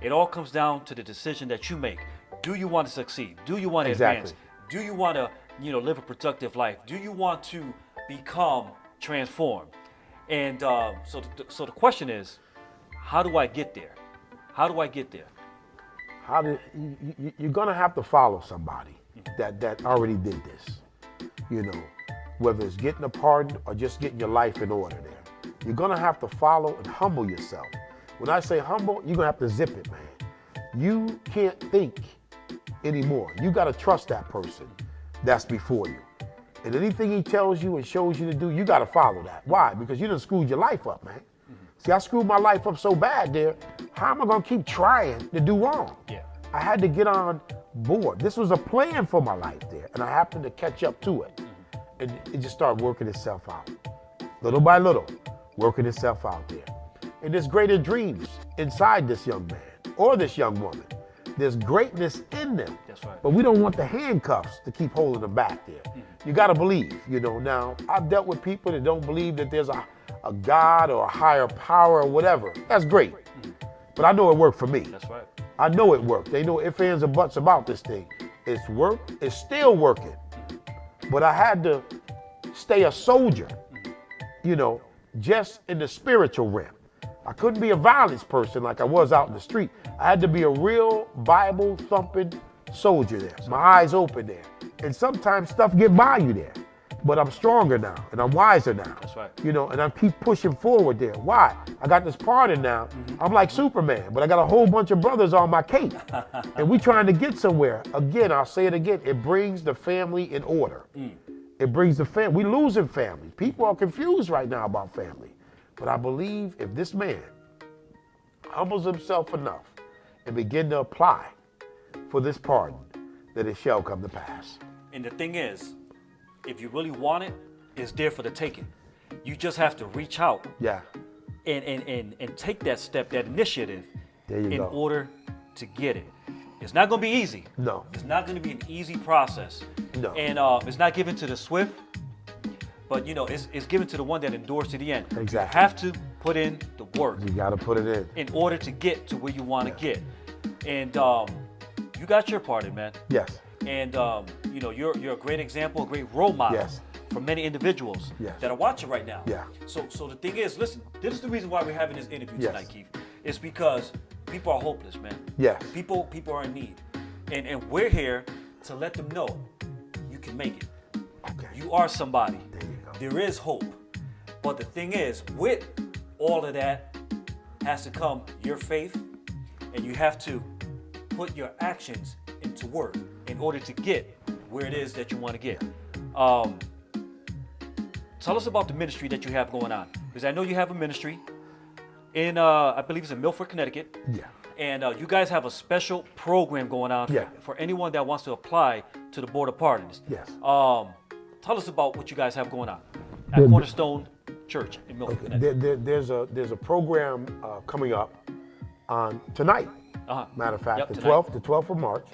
it all comes down to the decision that you make. Do you want to succeed? Do you want to advance? Do you want to, live a productive life? Do you want to become transformed? And so the question is, how do I get there? How do I get there? You're gonna have to follow somebody that already did this. Whether it's getting a pardon or just getting your life in order there. You're gonna have to follow and humble yourself. When I say humble, you're gonna have to zip it, man. You can't think anymore. You gotta trust that person that's before you. And anything he tells you and shows you to do, you gotta follow that. Why? Because you done screwed your life up, man. See, I screwed my life up so bad there, how am I gonna keep trying to do wrong? I had to get on board. This was a plan for my life there, and I happened to catch up to it. And it just started working itself out. Little by little, working itself out there. And there's greater dreams inside this young man or this young woman There's greatness in them. That's right. But we don't want the handcuffs to keep holding them back there. You got to believe, Now, I've dealt with people that don't believe that there's a God or a higher power or whatever. That's great. But I know it worked for me. That's right. I know it worked. They know ifs, ands, or buts about this thing. It's worked. It's still working. But I had to stay a soldier, just in the spiritual realm. I couldn't be a violence person like I was out in the street. I had to be a real Bible-thumping soldier there. My eyes open there. And sometimes stuff get by you there. But I'm stronger now, and I'm wiser now. That's right. And I keep pushing forward there. Why? I got this pardon now. I'm like Superman, but I got a whole bunch of brothers on my cape. And we trying to get somewhere. Again, I'll say it again. It brings the family in order. It brings the family. We losing family. People are confused right now about family. But I believe if this man humbles himself enough and begin to apply for this pardon, that it shall come to pass. And the thing is, if you really want it, it's there for the taking. You just have to reach out Yeah. and take that step, that initiative, There you in go. order to get it. It's not going to be easy. No. It's not going to be an easy process. No. And it's not given to the swift, but it's given to the one that endures to the end. Exactly. You have to put in the work You got to put it in. order to get to where you want to get. And you got your part in, man. Yes. And you're a great example, a great role model Yes. for many individuals Yes. that are watching right now. Yeah. So the thing is, listen, this is the reason why we're having this interview Yes. tonight, Keith. It's because people are hopeless, man. Yes. People are in need. And we're here to let them know you can make it. Okay. You are somebody. There you go. There is hope. But the thing is, with all of that has to come your faith, and you have to put your actions into work in order to get where it is that you want to get. Tell us about the ministry that you have going on, because I know you have a ministry in, I believe it's in Milford, Connecticut. Yeah. And you guys have a special program going on Yeah. for anyone that wants to apply to the Board of Pardons. Yes. Tell us about what you guys have going on at The- Cornerstone Church in Milford, Connecticut. There's a program coming up on tonight. Uh-huh. Matter of fact, Yep, the tonight. 12th of March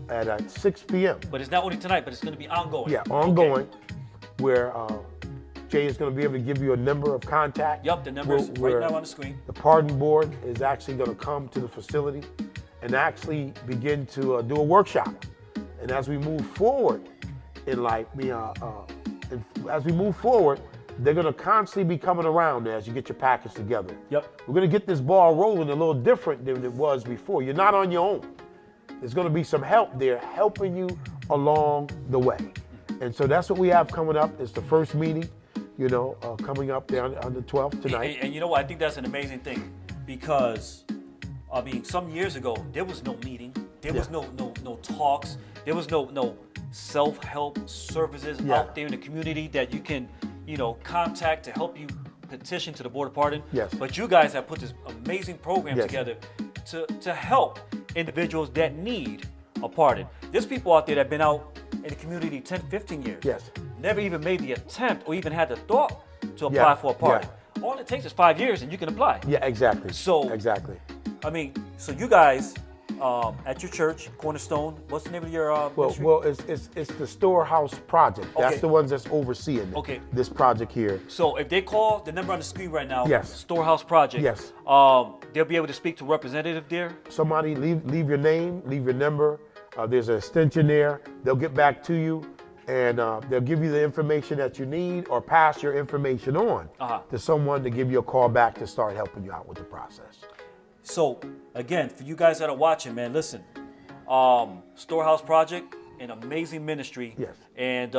at 6 p.m. But it's not only tonight, but it's going to be ongoing. Yeah, Okay. ongoing, where Jay is going to be able to give you a number of contact. Yep, the number is where right now on the screen. The pardon board is actually going to come to the facility and actually begin to do a workshop. And as we move forward in life, as we move forward, they're going to constantly be coming around as you get your package together. Yep. We're going to get this ball rolling a little different than it was before. You're not on your own. There's going to be some help there helping you along the way. And so that's what we have coming up. It's the first meeting, coming up there on the 12th tonight. And you know what? I think that's an amazing thing, because some years ago there was no meeting, there was no talks, there was no self-help services Yeah. out there in the community that you can contact to help you petition to the Board of Pardon. Yes. But you guys have put this amazing program Yes. together to help individuals that need a pardon. There's people out there that have been out in the community 10, 15 years. Yes. Never even made the attempt or even had the thought to apply Yeah, for a pardon. All it takes is 5 years and you can apply. Yeah, exactly. Exactly. So you guys at your church, Cornerstone, what's the name of your ministry? Well, it's the Storehouse Project. That's Okay. the ones that's overseeing Okay. this project here. So if they call the number on the screen right now, Yes. Storehouse Project, Yes. They'll be able to speak to a representative there. Somebody leave your name, leave your number. There's an extension there. They'll get back to you, and they'll give you the information that you need, or pass your information on to someone to give you a call back to start helping you out with the process. So again, for you guys that are watching, man, listen, Storehouse Project, an amazing ministry. Yes. And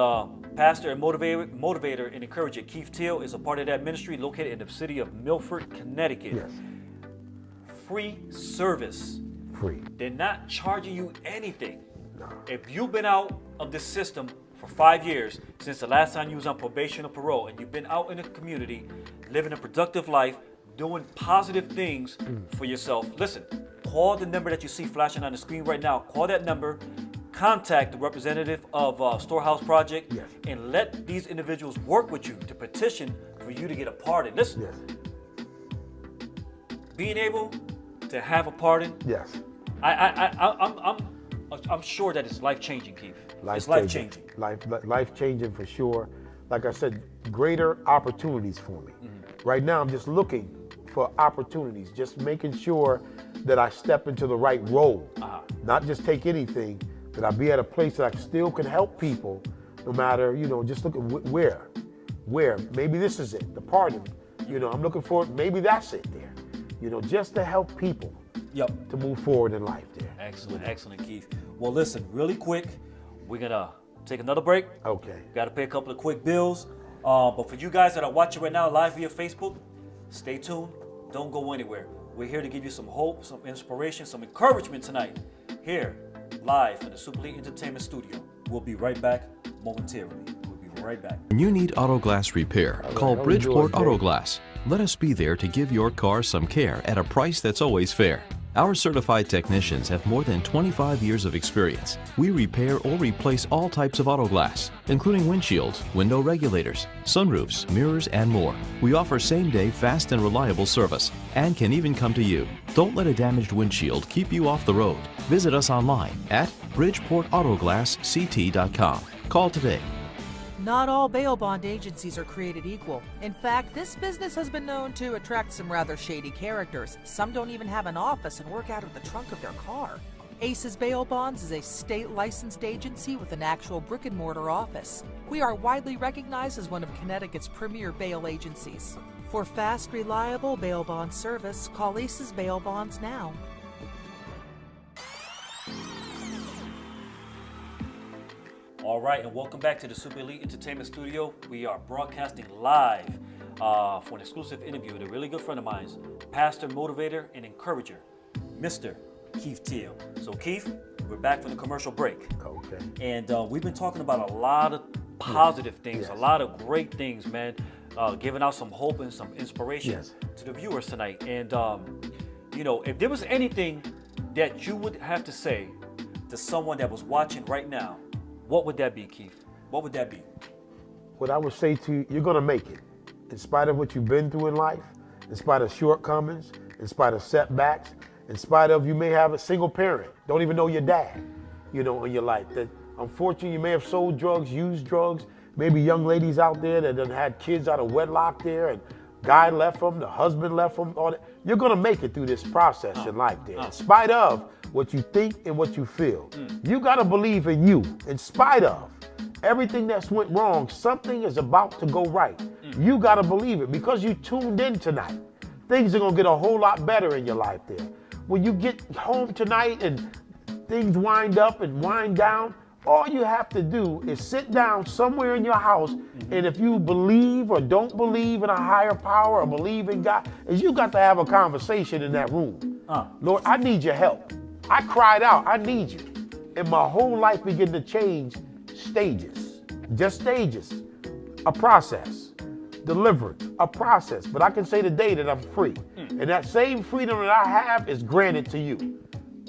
pastor and motivator and encourager Keith Teele is a part of that ministry, located in the city of Milford, Connecticut. Yes. Free service. Free. They're not charging you anything. No. If you've been out of this system for 5 years, since the last time you was on probation or parole, and you've been out in the community, living a productive life, doing positive things for yourself, listen, call the number that you see flashing on the screen right now. Call that number, contact the representative of Storehouse Project, Yes. and let these individuals work with you to petition for you to get a pardon. Listen, Yes. being able to have a pardon Yes. I'm sure that it's life changing, Keith. It's life changing. Life changing for sure. Like I said, greater opportunities for me. Right now, I'm just looking for opportunities, just making sure that I step into the right role, not just take anything, that I be at a place that I still can help people, no matter, just look at where. Maybe this is it, the pardon. I'm looking for it, maybe that's it there. Just to help people to move forward in life there. Excellent, Keith. Well, listen, really quick, we're going to take another break. Okay. Got to pay a couple of quick bills. But for you guys that are watching right now live via Facebook, stay tuned. Don't go anywhere. We're here to give you some hope, some inspiration, some encouragement tonight. Here, live in the Super Elite Entertainment Studio. We'll be right back momentarily. We'll be right back. When you need auto glass repair, call Bridgeport Auto Glass. Let us be there to give your car some care at a price that's always fair. Our certified technicians have more than 25 years of experience. We repair or replace all types of auto glass, including windshields, window regulators, sunroofs, mirrors, and more. We offer same-day, fast and reliable service, and can even come to you. Don't let a damaged windshield keep you off the road. Visit us online at bridgeportautoglassct.com. Call today. Not all bail bond agencies are created equal. In fact, this business has been known to attract some rather shady characters. Some don't even have an office and work out of the trunk of their car. Aces Bail Bonds is a state licensed agency with an actual brick and mortar office. We are widely recognized as one of Connecticut's premier bail agencies. For fast, reliable bail bond service, call Aces Bail Bonds now. All right, and welcome back to the Super Elite Entertainment Studio. We are broadcasting live for an exclusive interview with a really good friend of mine, pastor, motivator, and encourager, Mr. Keith Teele. So, Keith, we're back from the commercial break. Okay. And we've been talking about a lot of positive things, a lot of great things, man, giving out some hope and some inspiration to the viewers tonight. And, if there was anything that you would have to say to someone that was watching right now, what would that be, Keith? What would that be? What I would say to you, you're going to make it. In spite of what you've been through in life, in spite of shortcomings, in spite of setbacks, in spite of you may have a single parent, don't even know your dad, in your life. That unfortunately you may have sold drugs, used drugs, maybe young ladies out there that done had kids out of wedlock there, and guy left them, the husband left them, all that. You're going to make it through this process in life there. In spite of what you think and what you feel. You got to believe in you. In spite of everything that's went wrong, something is about to go right. You got to believe it because you tuned in tonight. Things are going to get a whole lot better in your life there. When you get home tonight and things wind up and wind down, all you have to do is sit down somewhere in your house, and if you believe or don't believe in a higher power or believe in God, is you got to have a conversation in that room. Lord, I need your help. I cried out, I need you. And my whole life began to change stages, just stages, a process, deliverance, a process. But I can say today that I'm free. And that same freedom that I have is granted to you.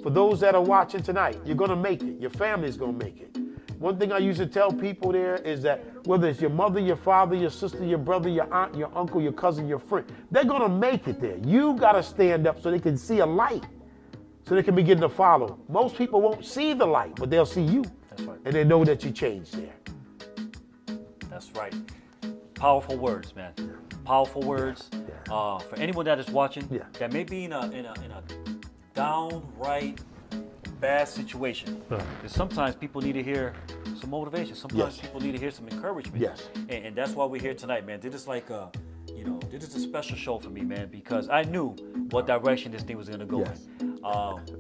For those that are watching tonight, you're going to make it. Your family's going to make it. One thing I used to tell people there is that whether it's your mother, your father, your sister, your brother, your aunt, your uncle, your cousin, your friend, they're going to make it there. You got to stand up so they can see a light, so they can begin to follow. Most people won't see the light, but they'll see you. That's right. And they know that you changed there. That's right. Powerful words, man. Powerful words. For anyone that is watching, that may be in a downright bad situation. Because sometimes people need to hear some motivation. Sometimes people need to hear some encouragement. And that's why we're here tonight, man. This is like this is a special show for me, man, because I knew what direction this thing was gonna go in.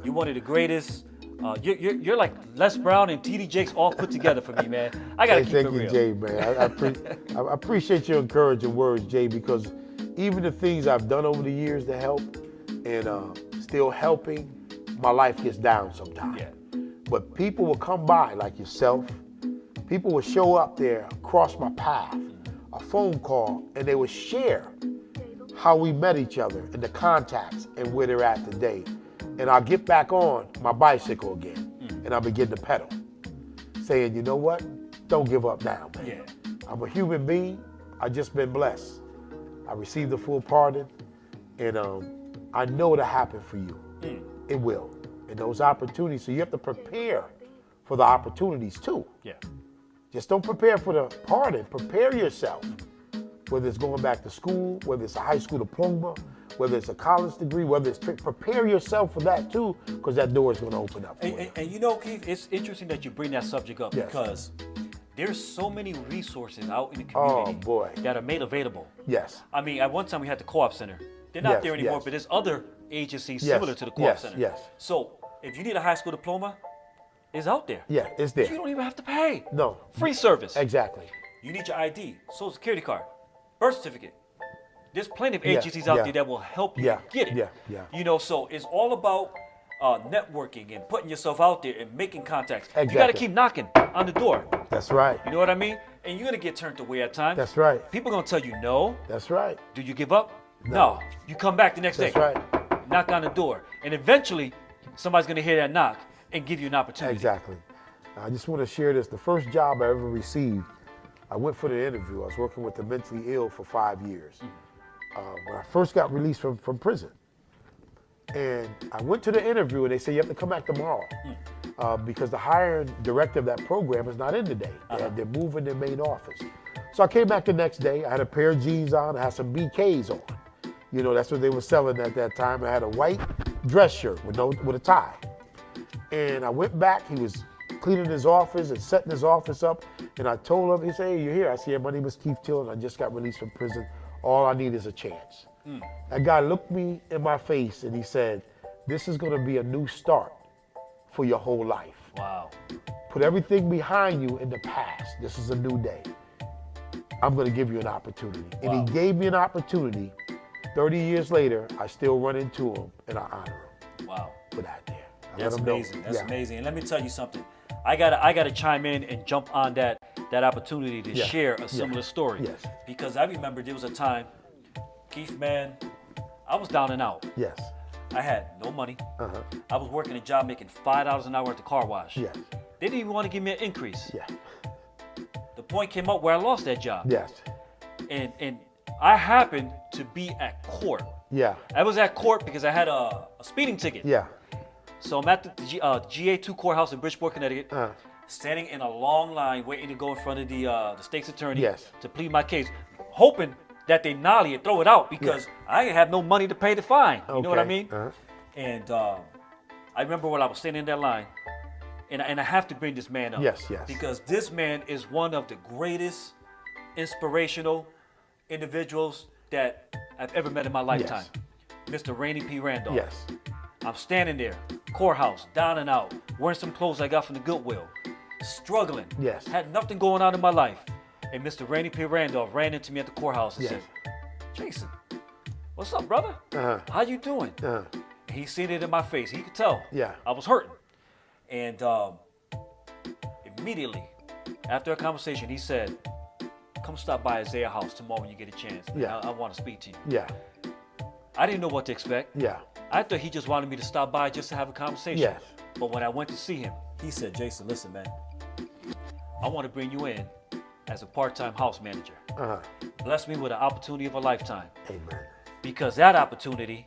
You're one of the greatest. You're like Les Brown and T.D. Jakes all put together for me, man. I gotta keep it real. Thank you, Jay, man. I appreciate your encouraging words, Jay, because even the things I've done over the years to help and still helping, my life gets down sometimes. But people will come by like yourself. People will show up there, cross my path, a phone call, and they will share how we met each other and the contacts and where they're at today. And I'll get back on my bicycle again and I'll begin to pedal, saying, you know what? Don't give up now, man. I'm a human being. I've just been blessed. I received the full pardon, and I know it'll happen for you. It will. And those opportunities, so you have to prepare for the opportunities too. Yeah. Just don't prepare for the pardon. Prepare yourself. Whether it's going back to school, whether it's a high school diploma, whether it's a college degree, whether it's prepare yourself for that too, because that door is going to open up for you. And you know, Keith, it's interesting that you bring that subject up Yes. because there's so many resources out in the Oh, community boy. that are made available. Yes. I mean, at one time we had the Co-op Center. They're not Yes, there anymore, yes. but there's other agencies Yes, similar to the Co-op yes, Center. yes. So if you need a high school diploma, it's out there. Yeah, it's there. You don't even have to pay. No. Free service. Exactly. You need your ID, Social Security card, birth certificate. There's plenty of Yeah, agencies out yeah. there that will help you Yeah, get it. yeah, yeah. You know, so it's all about networking and putting yourself out there and making contacts. You got to Exactly. keep knocking on the door. That's right. You know what I mean? And you're going to get turned away at times. That's right. People going to tell you no. That's right. Do you give up? No. You come back the next That's day. right. Knock on the door. And eventually, somebody's going to hear that knock and give you an opportunity. Exactly. I just want to share this. The first job I ever received, I went for the interview. I was working with the mentally ill for 5 years. When I first got released from prison. And I went to the interview and they said, you have to come back tomorrow because the hiring director of that program is not in today. They're moving their main office. So I came back the next day. I had a pair of jeans on. I had some BKs on. You know, that's what they were selling at that time. I had a white dress shirt with a tie. And I went back. He was cleaning his office and setting his office up. And I told him, he said, hey, you're here. I said, yeah, my name is Keith Teele and I just got released from prison. All I need is a chance. That guy looked me in my face and he said, this is going to be a new start for your whole life. Wow. Put everything behind you in the past. This is a new day. I'm going to give you an opportunity. Wow. And he gave me an opportunity. 30 years later, I still run into him and I honor him Wow. for that there. I That's let him know. amazing. That's Yeah. amazing. And let me tell you something. I gotta chime in and jump on that opportunity to Yeah. share a Yeah. similar story. Yes. Because I remember there was a time, Keith, man, I was down and out. Yes. I had no money. Uh-huh. I was working a job making $5 an hour at the car wash. Yes. They didn't even want to give me an increase. Yeah. The point came up where I lost that job. Yes. And I happened to be at court. Yeah. I was at court because I had a speeding ticket. Yeah. So I'm at the GA2 courthouse in Bridgeport, Connecticut, Uh. standing in a long line waiting to go in front of the state's attorney Yes. to plead my case, hoping that they nolly it, throw it out, because I have no money to pay the fine. You know what I Okay. mean? Uh-huh. And I remember when I was standing in that line, and I have to bring this man up. Yes, yes. Because this man is one of the greatest inspirational individuals that I've ever met in my lifetime. Mr. Rainey P. Randolph. Yes. I'm standing there, courthouse, down and out, wearing some clothes I got from the Goodwill, struggling. Yes. Had nothing going on in my life. And Mr. Rainey P. Randolph ran into me at the courthouse and Yes. said, Jason, what's up, brother? Uh-huh. How you doing? Uh-huh. He seen it in my face. He could tell. Yeah. I was hurting. And immediately, after a conversation, he said, come stop by Isaiah house tomorrow when you get a chance. Man. Yeah. I want to speak to you. Yeah. I didn't know what to expect. Yeah. I thought he just wanted me to stop by just to have a conversation. Yes. But when I went to see him, he said, Jason, listen, man, I want to bring you in as a part-time house manager. Uh-huh. Bless me with an opportunity of a lifetime. Amen. Because that opportunity,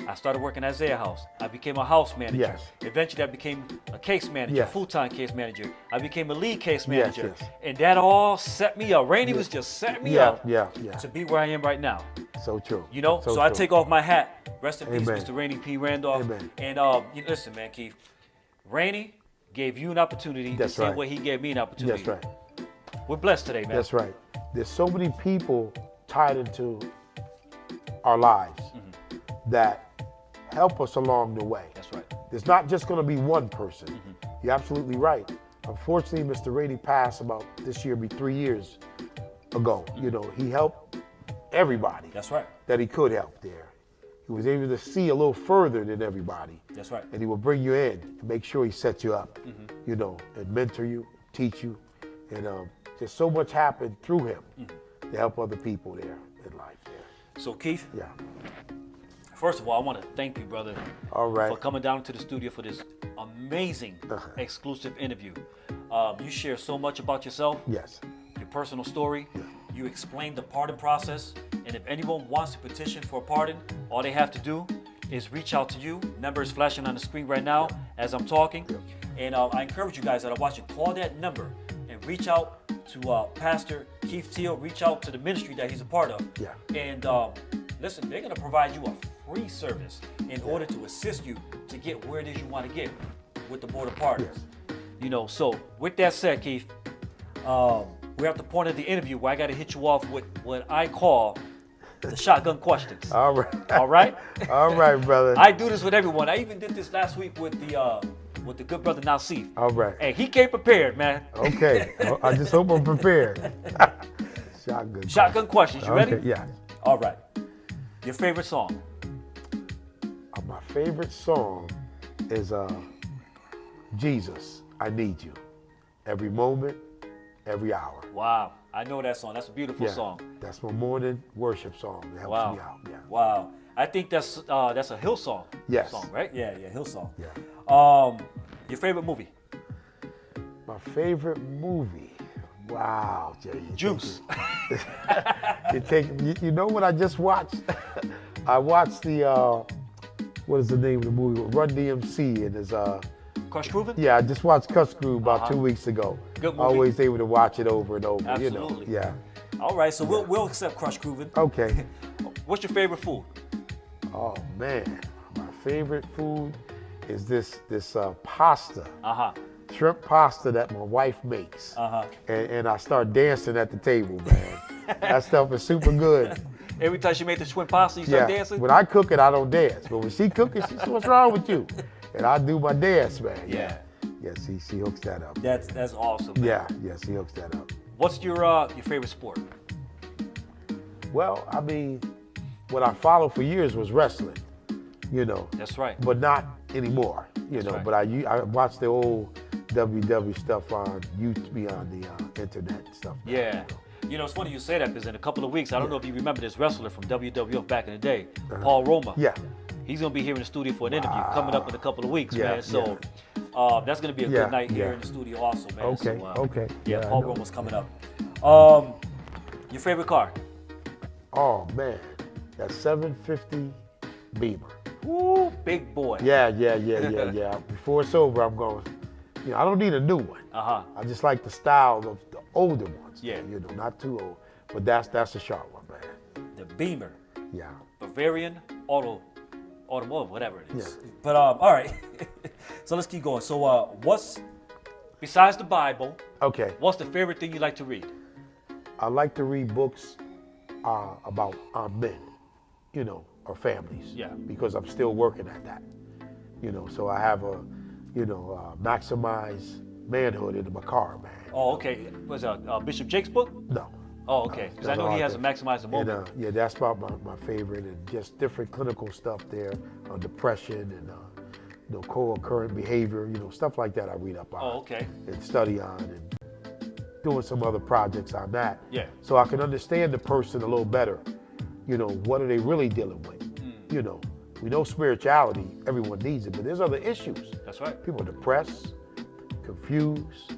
I started working at Isaiah House. I became a house manager. Yes. Eventually, I became a case manager, Yes. full-time case manager. I became a lead case Yes, manager. yes. And that all set me up. Rainey was just setting me Yeah, up yeah, yeah. to be where I am right now. So true. You know, so I true. take off my hat. Rest in peace, Amen. Mr. Rainey P. Randolph. Amen. And you listen, man, Keith. Rainey gave you an opportunity That's the same right. way he gave me an opportunity. That's right. We're blessed today, man. That's right. There's so many people tied into our lives that help us along the way. That's right. There's not just going to be one person. You're absolutely right. Unfortunately, Mr. Rainey passed about this year, be 3 years ago. You know, he helped everybody That's right. that he could help there. He was able to see a little further than everybody. That's right. And he will bring you in and make sure he sets you up, you know, and mentor you, teach you. And just so much happened through him to help other people there in life there. So, Keith, Yeah. first of all, I want to thank you, brother, All right. for coming down to the studio for this amazing exclusive interview. You share so much about yourself, Yes. your personal story. You explain the pardon process. And if anyone wants to petition for a pardon, all they have to do is reach out to you. Number is flashing on the screen right now as I'm talking. And I encourage you guys that are watching, call that number and reach out to Pastor Keith Teele. Reach out to the ministry that he's a part of. Yeah. And listen, they're going to provide you a free service in order to assist you to get where it is you want to get with the board of partners. You know, so with that said, Keith, we're at the point of the interview where I got to hit you off with what I call the shotgun questions. All right. All right? All right, brother. I do this with everyone. I even did this last week with the good brother Nasif. All right. And he came prepared, man. Okay. I just hope I'm prepared. Shotgun questions. You ready? Okay, yeah. All right. Your favorite song? My favorite song is Jesus, I Need You. Every moment, every hour. Wow. I know that song. That's a beautiful song. That's my morning worship song. It helps me out. Yeah. Wow. I think that's a Hillsong song, right? Yeah, Hillsong. Yeah. Your favorite movie? My favorite movie. Wow, Jay. Juice. You know what I just watched? I watched the what is the name of the movie? Run DMC and his Crush Groovin'? Yeah, I just watched Cuss Groove about 2 weeks ago. Good movie. Always able to watch it over and over. Absolutely. You know? Yeah. All right, so we'll accept Crush Groovin'. Okay. What's your favorite food? Oh man, my favorite food is this pasta. Shrimp pasta that my wife makes. And I start dancing at the table, man. That stuff is super good. Every time she made the shrimp pasta, you start dancing? When I cook it, I don't dance. But when she cooks it, she says, "What's wrong with you?" And I do my dance, man. Yeah. Yeah, she hooks that up. That's awesome, man. Yeah, she hooks that up. What's your favorite sport? Well, I mean, what I followed for years was wrestling, you know. That's right. But not anymore, you know. right. But I watched the old WW stuff on YouTube, on the internet and stuff. Yeah. You know, it's funny you say that because in a couple of weeks, I don't know if you remember this wrestler from WWF back in the day, Paul Roma. Yeah. He's going to be here in the studio for an interview coming up in a couple of weeks, Yeah, man. So that's going to be a good night here in the studio also, man. Okay, So, okay. Yeah, Yeah, I Paul know. Roma's coming up. Your favorite car? Oh man, that 750 Beamer. Woo, big boy. Yeah. Before it's over, I'm going. You know, I don't need a new one. Uh-huh. I just like the style of the older ones. Yeah. You know, not too old, but that's a sharp one, man. The Beamer. Yeah. Bavarian automotive, whatever it is. Yeah. But all right. So let's keep going. So what's, besides the Bible, Okay. what's the favorite thing you like to read? I like to read books about men, you know, or families. Yeah. Because I'm still working at that. You know, so I have maximize manhood in my car, man. Oh, okay. Was Bishop Jake's book? No. Oh, okay. Because I know he has a Maximize the Moment. And, yeah, that's about my favorite, and just different clinical stuff there on depression and you know, co-occurrent behavior, you know, stuff like that I read up on. Oh, okay. And study on, and doing some other projects on that. Yeah. So I can understand the person a little better. You know, what are they really dealing with? You know, we know spirituality, everyone needs it, but there's other issues. That's right. People are depressed, confused,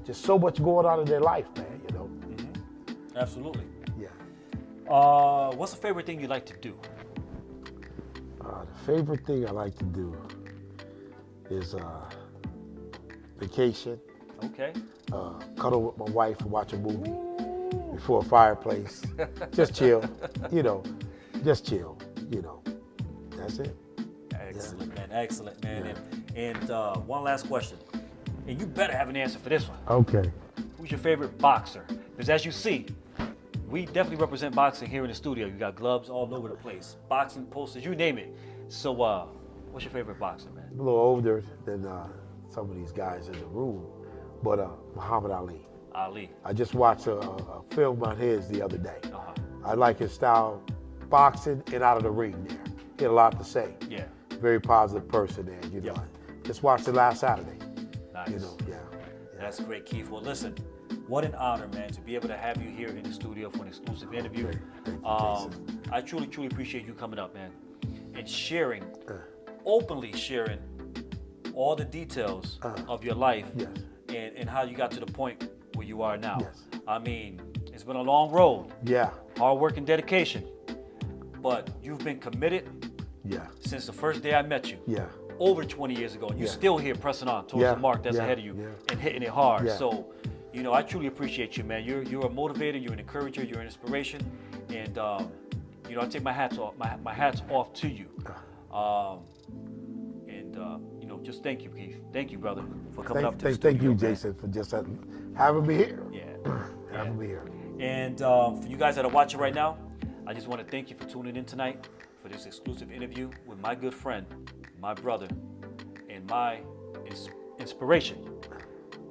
just so much going on in their life, man, you know. Absolutely. Yeah. What's the favorite thing you like to do? The favorite thing I like to do is vacation, Okay. cuddle with my wife and watch a movie before a fireplace. Just chill, you know, just chill, you know. That's it. Excellent, man. Excellent, man. And one last question. And you better have an answer for this one. Okay. Who's your favorite boxer? Because as you see, we definitely represent boxing here in the studio. You got gloves all over the place, boxing posters, you name it. So what's your favorite boxer, man? I'm a little older than some of these guys in the room, but Muhammad Ali. Ali. I just watched a film on his the other day. I like his style, boxing and out of the ring there. He had a lot to say. Yeah. Very positive person there, you know. Just watched it last Saturday. Nice. You know, yeah. That's great, Keith. Well, listen, what an honor, man, to be able to have you here in the studio for an exclusive interview. Thank you, I truly, truly appreciate you coming up, man, and sharing, openly sharing all the details of your life and how you got to the point where you are now. Yes. I mean, it's been a long road. Yeah. Hard work and dedication, but you've been committed. Yeah. since the first day I met you. Yeah. Over 20 years ago, and you're Yeah. still here pressing on towards Yeah. the mark that's Yeah. ahead of you Yeah. and hitting it hard. Yeah. So, you know, I truly appreciate you, man. You're a motivator, you're an encourager, you're an inspiration, and you know, I take my hats off to you. You know, just thank you, Keith. Thank you, brother, for coming up to the Thank studio, you, man. Jason, for just having me here. Yeah. Having me here. And for you guys that are watching right now, I just want to thank you for tuning in tonight for this exclusive interview with my good friend, my brother, and my inspiration,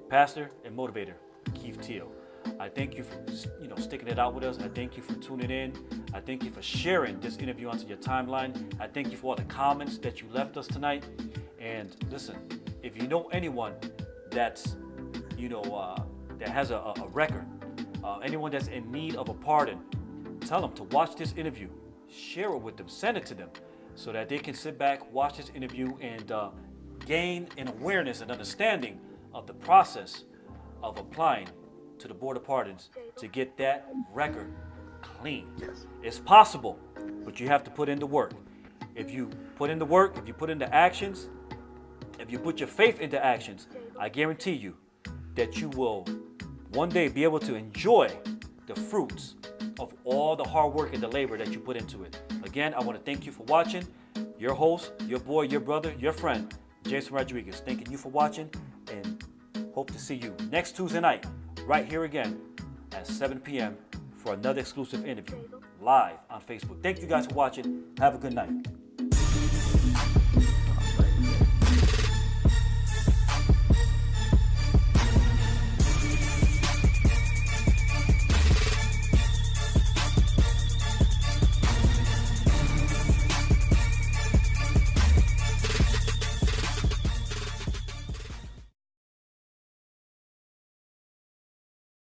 pastor and motivator, Keith Teele. I thank you for sticking it out with us. I thank you for tuning in. I thank you for sharing this interview onto your timeline. I thank you for all the comments that you left us tonight. And listen, if you know anyone that's that has a record, anyone that's in need of a pardon, tell them to watch this interview, share it with them, send it to them, so that they can sit back, watch this interview, and gain an awareness and understanding of the process of applying to the Board of Pardons to get that record clean. Yes. It's possible, but you have to put in the work. If you put in the work, if you put in the actions, if you put your faith into actions, I guarantee you that you will one day be able to enjoy the fruits of all the hard work and the labor that you put into it. Again, I want to thank you for watching. Your host, your boy, your brother, your friend, Jason Rodriguez, thanking you for watching, and hope to see you next Tuesday night right here again at 7 p.m. for another exclusive interview live on Facebook. Thank you guys for watching. Have a good night.